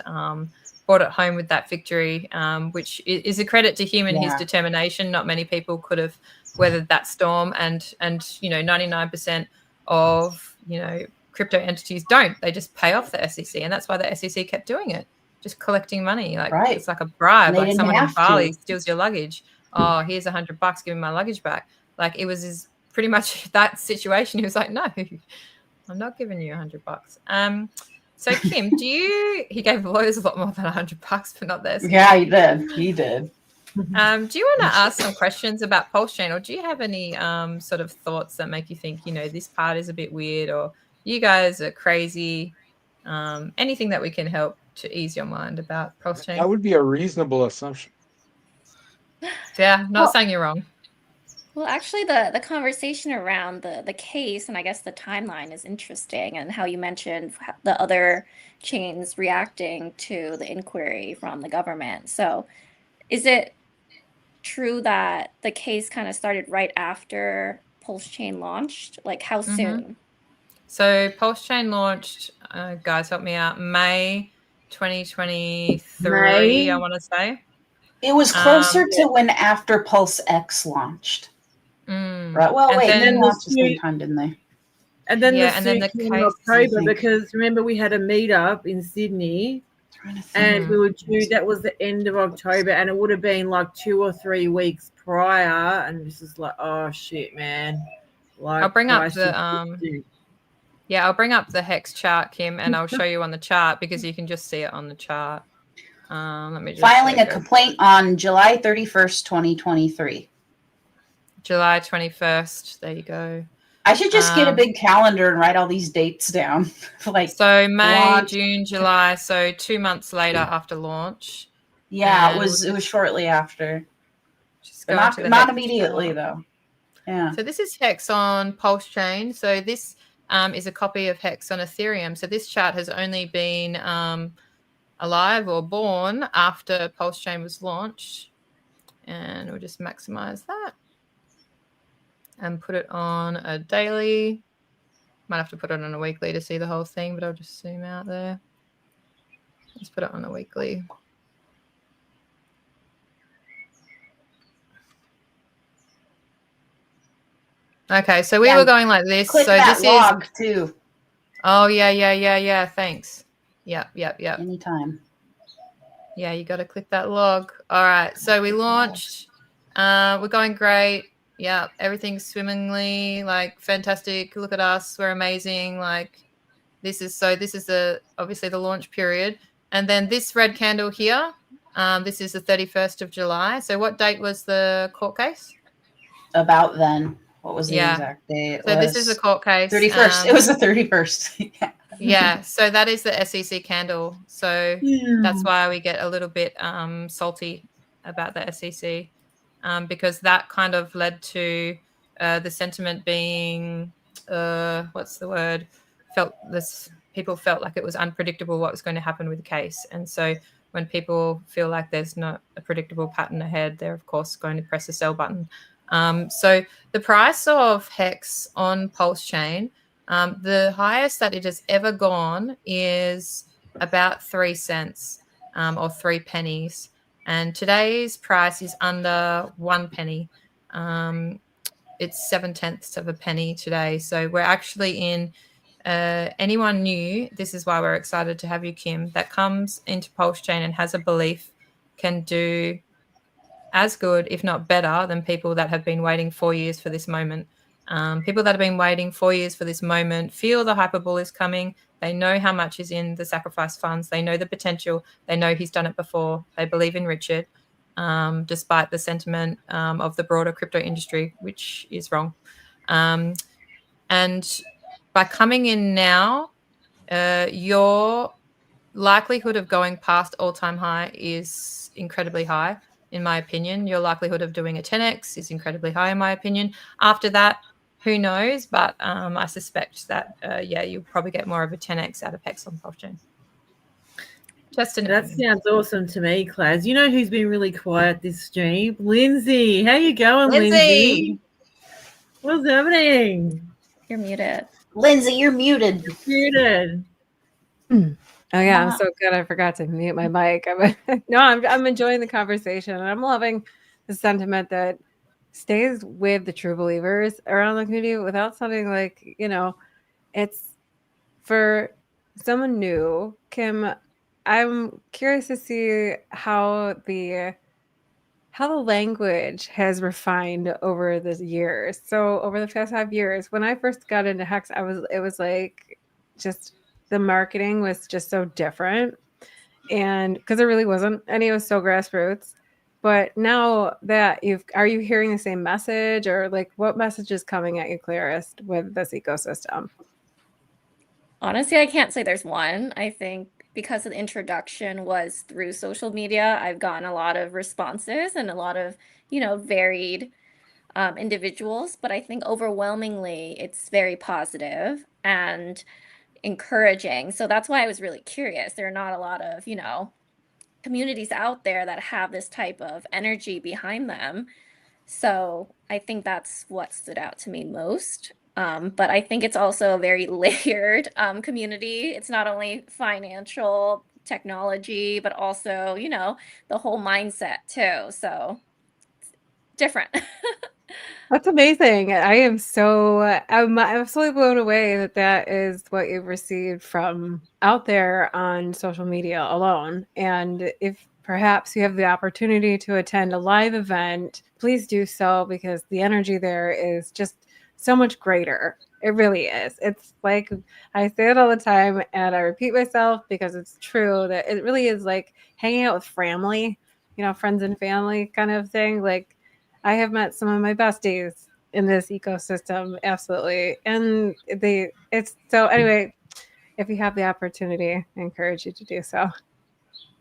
brought it home with that victory, which is a credit to him and his determination. Not many people could have weathered that storm, and 99% of crypto entities don't. They just pay off the SEC, and that's why the SEC kept doing it, just collecting money. It's like a bribe. Like someone in Bali steals your luggage. Oh, here's $100. Give me my luggage back. Like, it was pretty much that situation. He was like, no. I'm not giving you $100. So Kim, he gave lawyers a lot more than $100, but not this. Yeah, he did. He did. Do you want to ask some questions about Pulse Chain, or do you have any sort of thoughts that make you think, this part is a bit weird, or you guys are crazy? Anything that we can help to ease your mind about Pulse Chain? That would be a reasonable assumption. Yeah, not saying you're wrong. Well, actually, the conversation around the case and I guess the timeline is interesting, and how you mentioned the other chains reacting to the inquiry from the government. So is it true that the case kind of started right after Pulse Chain launched? Like how soon? So Pulse Chain launched, guys, help me out, May 2023, I want to say. It was closer to when after Pulse X launched. Right. Well, and wait, then they launched the same time, didn't they? And then Yeah, the and then suit the came in case, October, because remember we had a meetup in Sydney, and we were due. That was the end of October, and it would have been like 2 or 3 weeks prior. And this is like, oh shit, man! Like, I'll bring up Christ, the I'll bring up the hex chart, Kim, and I'll show you on the chart because you can just see it on the chart. Let me just Filing a complaint on July 31st, 2023. July 21st. There you go. I should just get a big calendar and write all these dates down. So May, launch. June, July. So 2 months later after launch. Yeah, And it was shortly after. Just go into the Not hex immediately chart. though. Yeah. So this is Hex on Pulse Chain. So this is a copy of Hex on Ethereum. So this chart has only been alive or born after Pulse Chain was launched. And we'll just maximize that and put it on a daily. Might have to put it on a weekly to see the whole thing, but I'll just zoom out there. Let's put it on a weekly. Okay, so we were going like this. Click so that this log is too. Oh yeah. Thanks. Yep. Anytime. Yeah, you got to click that log. All right. So we launched. We're going great. Yeah, everything's swimmingly, like fantastic. Look at us. We're amazing. Like this is obviously the launch period. And then this red candle here, this is the 31st of July. So what date was the court case? About then. What was the exact date? So this is a court case. 31st. It was the 31st. Yeah. Yeah, so that is the SEC candle. So that's why we get a little bit salty about the SEC, because that kind of led to the sentiment being, what's the word? People felt like it was unpredictable what was going to happen with the case. And so when people feel like there's not a predictable pattern ahead, they're of course going to press the sell button. So the price of Hex on Pulse Chain, the highest that it has ever gone is about 3 cents or 3 pennies. And today's price is under 1 penny. It's 7/10 of a penny today. So we're actually in anyone new. This is why we're excited to have you, Kim, that comes into Pulse Chain and has a belief can do as good, if not better, than people that have been waiting 4 years for this moment. People that have been waiting 4 years for this moment feel the hyperbull is coming. They know how much is in the sacrifice funds. They know the potential. They know he's done it before. They believe in Richard, despite the sentiment of the broader crypto industry, which is wrong. And by coming in now, your likelihood of going past all-time high is incredibly high. In my opinion, your likelihood of doing a 10x is incredibly high, in my opinion. After that, who knows? But I suspect that, you'll probably get more of a 10x out of Hex on Pulse Chain. That sounds awesome to me, Claz. You know who's been really quiet this stream? Lindsay. How you going, Lindsay? What's happening? You're muted. Lindsay, you're muted. Muted. Oh yeah, I'm so good. I forgot to mute my mic. I'm enjoying the conversation, and I'm loving the sentiment that stays with the true believers around the community without sounding like, it's for someone new. Kim, I'm curious to see how how the language has refined over the years. So over the past 5 years, when I first got into Hex, it was like just the marketing was just so different. And because there really wasn't any, it was so grassroots. But now that are you hearing the same message, or like what message is coming at you clearest with this ecosystem? Honestly, I can't say there's one. I think because the introduction was through social media, I've gotten a lot of responses and a lot of, varied individuals. But I think overwhelmingly it's very positive and encouraging. So that's why I was really curious. There are not a lot of, communities out there that have this type of energy behind them. So I think that's what stood out to me most. But I think it's also a very layered community. It's not only financial technology, but also, the whole mindset too. So it's different. That's amazing. I'm absolutely blown away that is what you've received from out there on social media alone. And if perhaps you have the opportunity to attend a live event, please do so, because the energy there is just so much greater. It really is. It's like, I say it all the time and I repeat myself because it's true, that it really is like hanging out with family, friends and family kind of thing. Like, I have met some of my besties in this ecosystem, absolutely. And anyway, if you have the opportunity, I encourage you to do so.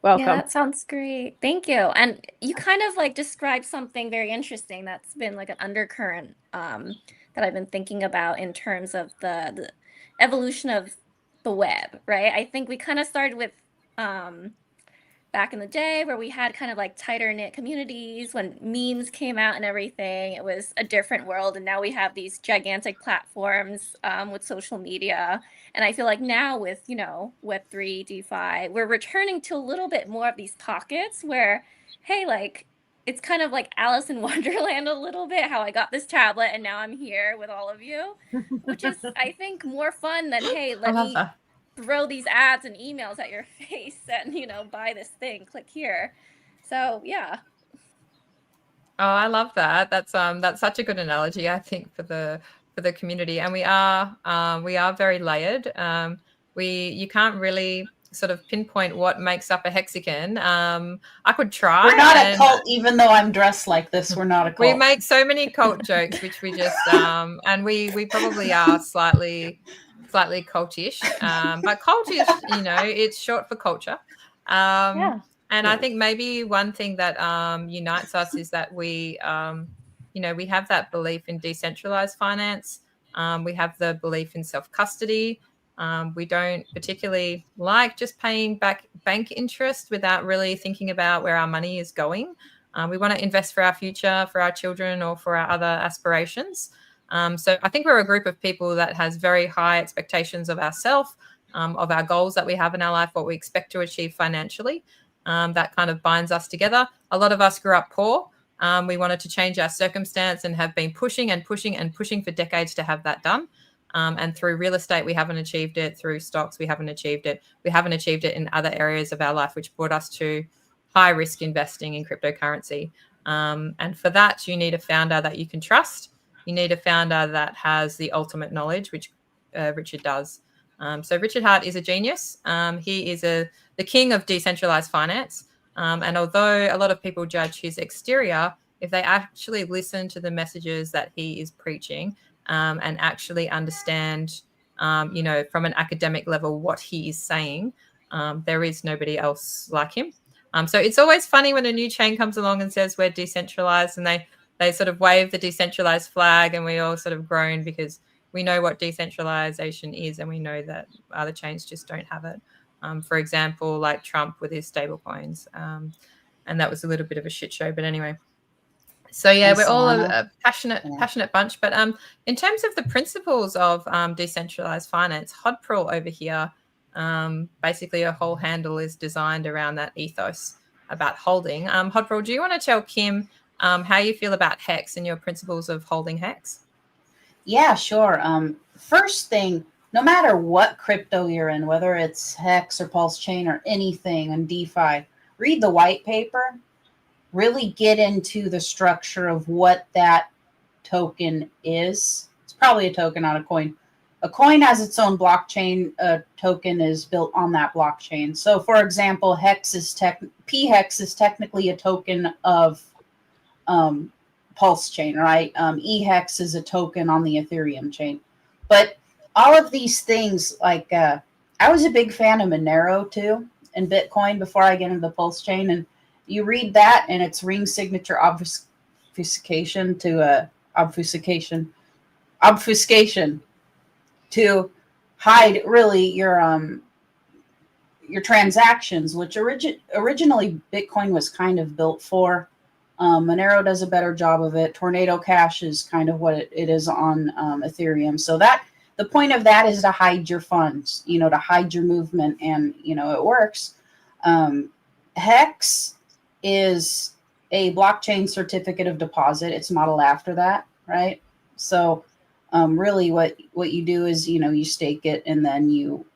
Welcome. Yeah, that sounds great. Thank you. And you kind of like described something very interesting that's been like an undercurrent that I've been thinking about in terms of the evolution of the web, right? I think we kind of started with back in the day where we had kind of like tighter knit communities when memes came out and everything. It was a different world. And now we have these gigantic platforms with social media. And I feel like now with, Web3, DeFi, we're returning to a little bit more of these pockets where, hey, like, it's kind of like Alice in Wonderland a little bit, how I got this tablet and now I'm here with all of you, which is, I think, more fun than, hey, let me throw these ads and emails at your face and, buy this thing, click here. So, yeah. Oh, I love that. That's such a good analogy, I think, for the community. And we are very layered. You can't really sort of pinpoint what makes up a hexagon. I could try. We're not a cult, even though I'm dressed like this. We're not a cult. We make so many cult jokes, which we just and we probably are slightly cultish, but cultish, it's short for culture. Yeah. And I think maybe one thing that unites us is that we have that belief in decentralized finance. We have the belief in self-custody. We don't particularly like just paying back bank interest without really thinking about where our money is going. We want to invest for our future, for our children, or for our other aspirations. So I think we're a group of people that has very high expectations of ourselves, of our goals that we have in our life, what we expect to achieve financially. That kind of binds us together. A lot of us grew up poor. We wanted to change our circumstance and have been pushing and pushing and pushing for decades to have that done. And through real estate, we haven't achieved it. Through stocks, we haven't achieved it. We haven't achieved it in other areas of our life, which brought us to high risk investing in cryptocurrency. And for that, you need a founder that you can trust. You need a founder that has the ultimate knowledge, which Richard does. So Richard Heart is a genius. He is the king of decentralized finance. And although a lot of people judge his exterior, if they actually listen to the messages that he is preaching and actually understand, from an academic level what he is saying, there is nobody else like him. So it's always funny when a new chain comes along and says we're decentralized, and they sort of wave the decentralized flag, and we all sort of groan because we know what decentralization is, and we know that other chains just don't have it. For example, like Trump with his stable coins. And that was a little bit of a shit show. But anyway. So, yeah, we're all a passionate bunch. But in terms of the principles of decentralized finance, Hodprol over here, basically a whole handle is designed around that ethos about holding. Hodprol, do you want to tell Kim how you feel about Hex and your principles of holding Hex? Yeah, sure. First thing, no matter what crypto you're in, whether it's Hex or Pulse Chain or anything on DeFi, read the white paper. really get into the structure of what that token is. It's probably a token, not a coin. A coin has its own blockchain. A token is built on that blockchain. So, for example, p-hex is technically a token of Pulse chain, right? e-hex is a token on the Ethereum chain. But all of these things, like I was a big fan of Monero too, and Bitcoin before I get into the Pulse chain. And you read that, and it's ring signature obfuscation to hide really your transactions, which originally Bitcoin was kind of built for. Monero does a better job of it. Tornado Cash is kind of what it is on Ethereum. So that the point of that is to hide your funds, to hide your movement, and it works. Hex is a blockchain certificate of deposit. It's modeled after that, right? So really what you do is, you stake it, and then you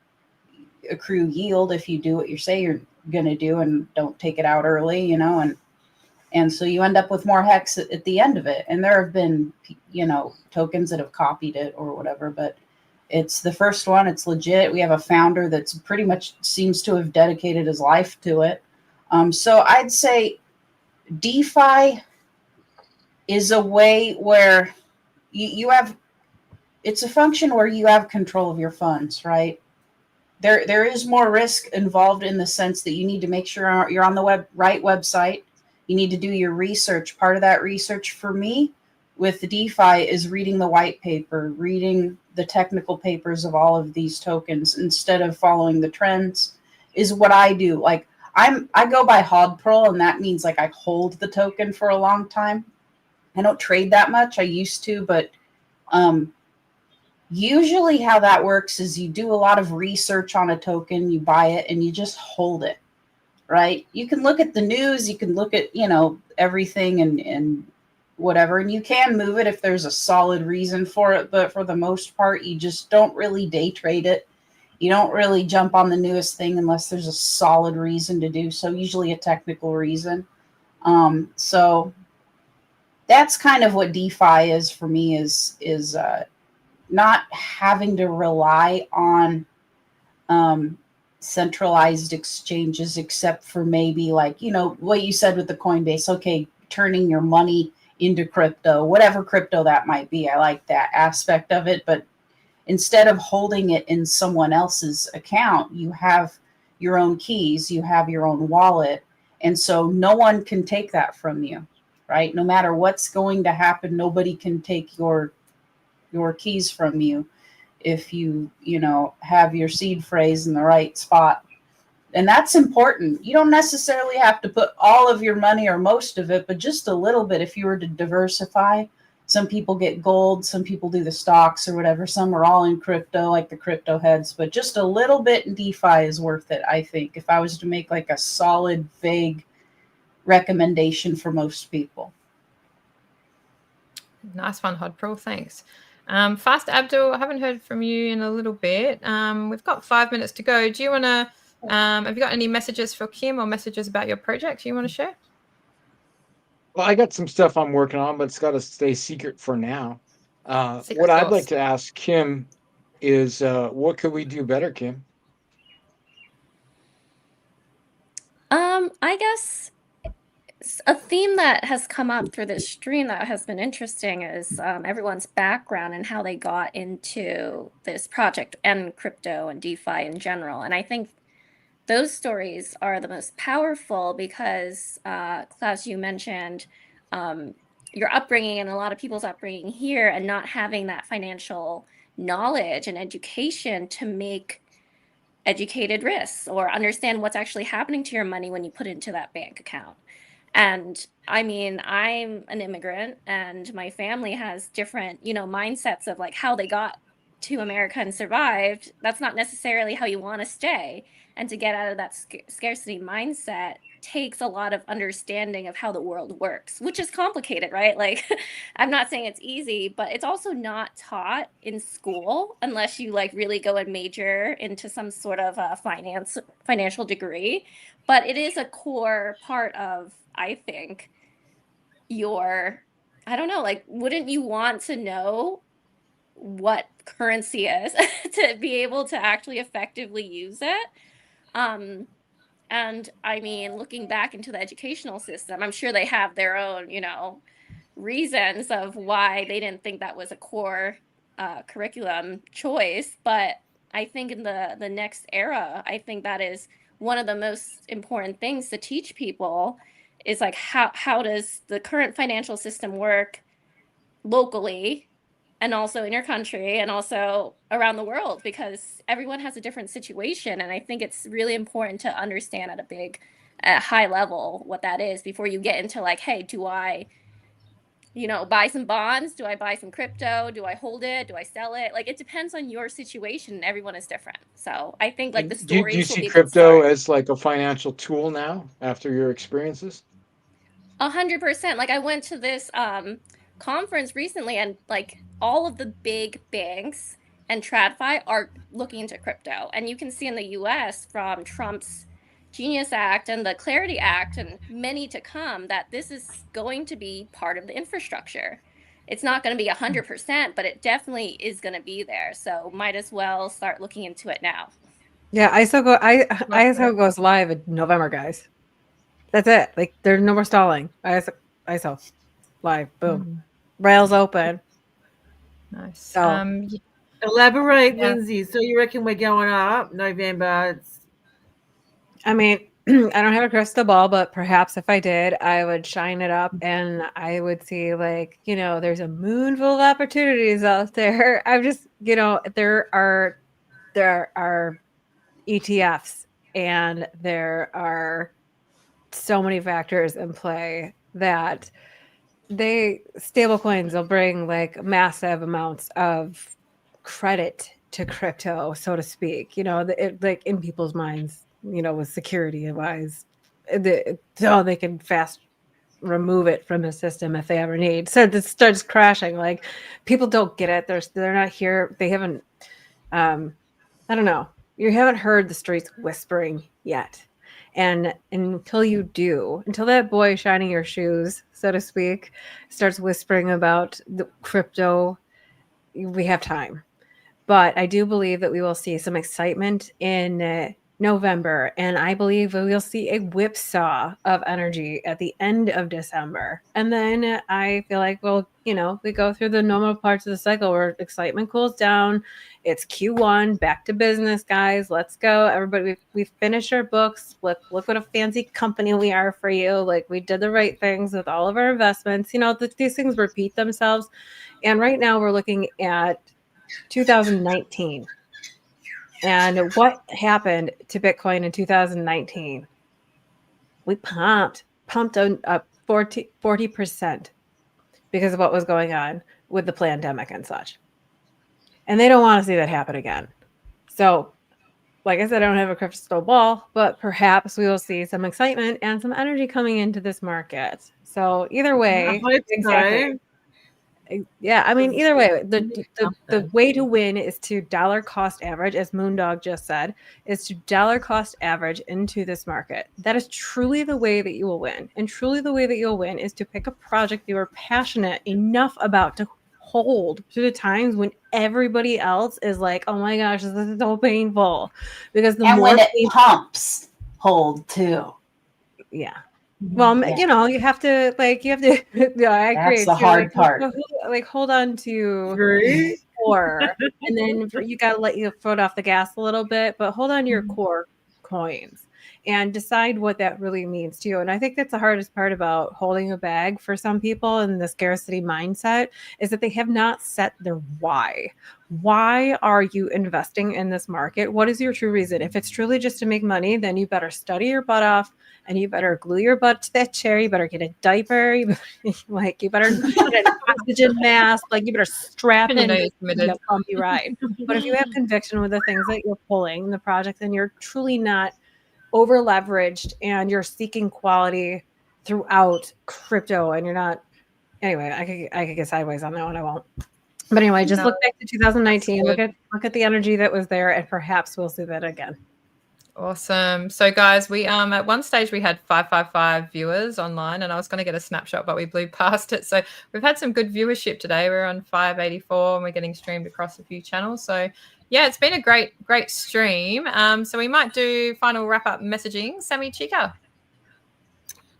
accrue yield if you do what you say you're going to do and don't take it out early, and so you end up with more hex at the end of it. And there have been, tokens that have copied it or whatever, but it's the first one. It's legit. We have a founder that's pretty much seems to have dedicated his life to it. So I'd say DeFi is a way where you have, it's a function where you have control of your funds, right? There is more risk involved in the sense that you need to make sure you're on the right website. You need to do your research. Part of that research for me with the DeFi is reading the white paper, reading the technical papers of all of these tokens instead of following the trends is what I do. Like I go by HODL, and that means like I hold the token for a long time. I don't trade that much. I used to, but usually how that works is you do a lot of research on a token, you buy it, and you just hold it, right? You can look at the news, you can look at, everything and whatever, and you can move it if there's a solid reason for it. But for the most part, you just don't really day trade it. You don't really jump on the newest thing unless there's a solid reason to do so, usually a technical reason. So that's kind of what DeFi is for me, is not having to rely on centralized exchanges, except for maybe like, what you said with the Coinbase, okay, turning your money into crypto, whatever crypto that might be. I like that aspect of it. But instead of holding it in someone else's account, you have your own keys, you have your own wallet. And so no one can take that from you, right? No matter what's going to happen, nobody can take your keys from you if you have your seed phrase in the right spot. And that's important. You don't necessarily have to put all of your money or most of it, but just a little bit. If you were to diversify, some people get gold, some people do the stocks or whatever, some are all in crypto, like the crypto heads, but just a little bit in DeFi is worth it, I think, if I was to make like a solid, vague recommendation for most people. Nice one, HODL, thanks. Fast Abdul, I haven't heard from you in a little bit. We've got 5 minutes to go. Do you want to, have you got any messages for Kim or messages about your project you want to share? Well, I got some stuff I'm working on, but it's got to stay secret for now. What I'd like to ask Kim is, what could we do better, Kim? I guess a theme that has come up through this stream that has been interesting is everyone's background and how they got into this project and crypto and DeFi in general. And I think those stories are the most powerful because, Klaus, you mentioned your upbringing and a lot of people's upbringing here and not having that financial knowledge and education to make educated risks or understand what's actually happening to your money when you put it into that bank account. And I mean, I'm an immigrant and my family has different, mindsets of like how they got to America and survived. That's not necessarily how you want to stay. And to get out of that scarcity mindset takes a lot of understanding of how the world works, which is complicated, right? Like, I'm not saying it's easy, but it's also not taught in school unless you like really go and major into some sort of financial degree. But it is a core part of, I think, I don't know, like, wouldn't you want to know what currency is to be able to actually effectively use it? And I mean, looking back into the educational system, I'm sure they have their own, reasons of why they didn't think that was a core curriculum choice. But I think in the next era, I think that is one of the most important things to teach people is like how does the current financial system work locally and also in your country and also around the world, because everyone has a different situation. And I think it's really important to understand at a high level what that is before you get into like, hey, do I, buy some bonds? Do I buy some crypto? Do I hold it? Do I sell it? Like, it depends on your situation. Everyone is different. So I think like the stories Do you will see be a good crypto start. as like a financial tool now after your experiences? 100%. Like I went to this conference recently, and like all of the big banks and TradFi are looking into crypto. And you can see in the US from Trump's Genius Act and the Clarity Act and many to come that this is going to be part of the infrastructure. It's not going to be 100%, but it definitely is going to be there. So might as well start looking into it now. Yeah, ISO goes live in November, guys. That's it. Like, there's no more stalling. ISO live. Boom. Rails open. Nice. So, Elaborate, Lindsay. So you reckon we're going up November? I mean, I don't have a crystal ball, but perhaps if I did, I would shine it up and I would see like, there's a moon full of opportunities out there. I'm just, there are ETFs and there are so many factors in play that stable coins will bring like massive amounts of credit to crypto, so to speak, like in people's minds, with security wise, so they can fast remove it from the system if they ever need. So this starts crashing. Like, people don't get it. They're not here. They haven't, I don't know. You haven't heard the streets whispering yet. And until you do, until that boy shining your shoes, so to speak, starts whispering about the crypto, we have time. But I do believe that we will see some excitement in November, and I believe we will see a whipsaw of energy at the end of December. And then I feel like, we go through the normal parts of the cycle where excitement cools down. It's Q1, back to business, guys. Let's go. Everybody, we've finished our books. Look what a fancy company we are for you. Like, we did the right things with all of our investments. These things repeat themselves. And right now we're looking at 2019. And what happened to Bitcoin in 2019? We pumped up 40% because of what was going on with the pandemic and such. And they don't want to see that happen again. So, like I said, I don't have a crystal ball, but perhaps we will see some excitement and some energy coming into this market. So either way, exactly. Yeah, I mean, either way, the way to win is to dollar cost average, as Moondog just said, is to dollar cost average into this market. That is truly the way that you will win. And truly the way that you'll win is to pick a project you are passionate enough about to hold through the times when everybody else is like, oh my gosh, this is so painful. Because the more when it pumps, hold too. Yeah. Well, you have to. Yeah, I agree. That's the hard part. Like, hold on to core, and then you got to let your foot off the gas a little bit, but hold on to your core coins and decide what that really means to you. And I think that's the hardest part about holding a bag for some people in the scarcity mindset is that they have not set their why. Why are you investing in this market? What is your true reason? If it's truly just to make money, then you better study your butt off and you better glue your butt to that chair. You better get a diaper. You better get an oxygen mask. Like, you better strap in a bumpy ride. But if you have conviction with the things that you're pulling, the project, then you're truly not over leveraged and you're seeking quality throughout crypto and you're not, anyway, I could get sideways on that one. I won't. But anyway, just look back to 2019, look at the energy that was there, and perhaps we'll see that again. Awesome. So guys, we at one stage we had 555 viewers online, and I was going to get a snapshot, but we blew past it. So we've had some good viewership today. We're on 584 and we're getting streamed across a few channels. So yeah, it's been a great stream. So we might do final wrap up messaging. Sammy Chica.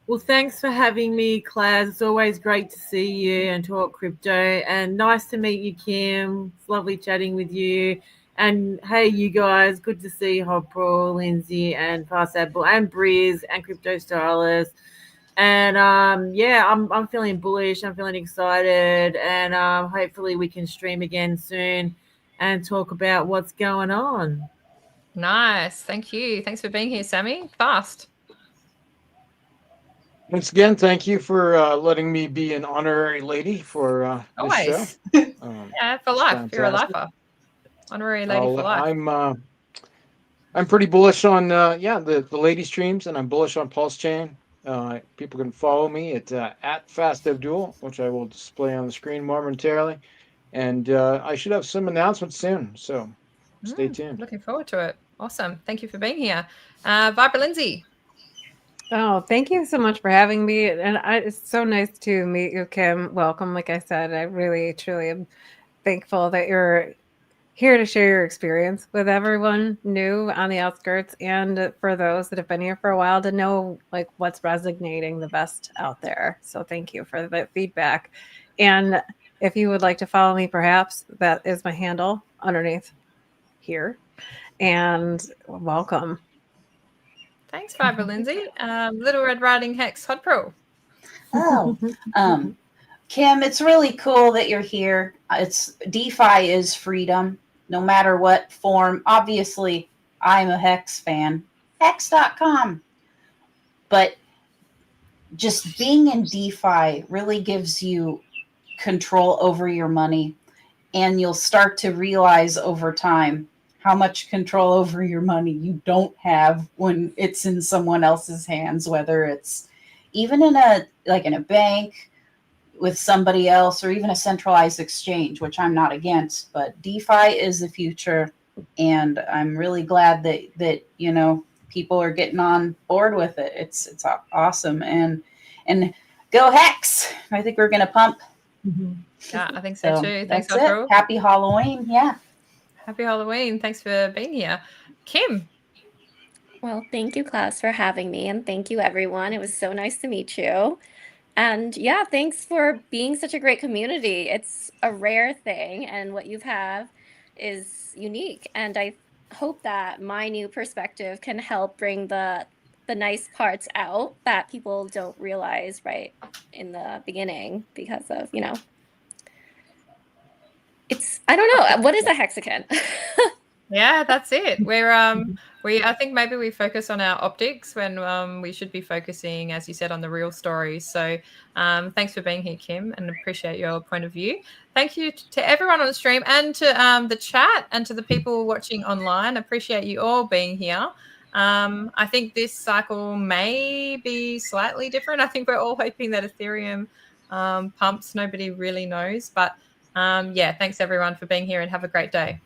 Well, thanks for having me, Claire. It's always great to see you and talk crypto, and nice to meet you, Kim. It's lovely chatting with you. And hey, you guys, good to see Hopro, Lindsay, and Fastable, and Briz, and Crypto Stylist. And yeah, I'm feeling bullish. I'm feeling excited, and hopefully we can stream again soon and talk about what's going on. Nice, thank you. Thanks for being here, Sammy. Fast. Once again, thank you for letting me be an honorary lady for this show. Yeah, for life. Fantastic. You're a lifer. Honorary lady for life. I'm pretty bullish on the lady streams, and I'm bullish on Pulse Chain. People can follow me at FastAbdul, which I will display on the screen momentarily, and I should have some announcements soon. So stay tuned. Looking forward to it. Awesome. Thank you for being here, Viper Lindsay. Oh, thank you so much for having me. And it's so nice to meet you, Kim. Welcome. Like I said, I really, truly am thankful that you're here to share your experience with everyone new on the outskirts, and for those that have been here for a while to know like what's resonating the best out there. So thank you for that feedback. And if you would like to follow me, perhaps that is my handle underneath here. And welcome. Thanks, Viper Lindsay. Little Red Riding Hex, Hot Pro. Oh, Kim, it's really cool that you're here. It's DeFi is freedom, no matter what form. Obviously, I'm a Hex fan. Hex.com. But just being in DeFi really gives you control over your money, and you'll start to realize over time how much control over your money you don't have when it's in someone else's hands, whether it's even in a bank with somebody else, or even a centralized exchange, which I'm not against. But DeFi is the future, and I'm really glad that you know, people are getting on board with it. It's awesome, and go Hex! I think we're gonna pump. Mm-hmm. Yeah, I think so too. Thanks, that's it. Happy Halloween! Yeah. Happy Halloween. Thanks for being here. Kim. Well, thank you, class, for having me. And thank you, everyone. It was so nice to meet you. And yeah, thanks for being such a great community. It's a rare thing, and what you have is unique. And I hope that my new perspective can help bring the nice parts out that people don't realize right in the beginning because of, you know, I don't know. What is a hexagon? Yeah, that's it. I think maybe we focus on our optics when we should be focusing, as you said, on the real stories. So thanks for being here, Kim, and appreciate your point of view. Thank you to everyone on the stream, and to the chat, and to the people watching online. Appreciate you all being here. I think this cycle may be slightly different. I think we're all hoping that Ethereum pumps. Nobody really knows, but yeah, thanks everyone for being here, and have a great day.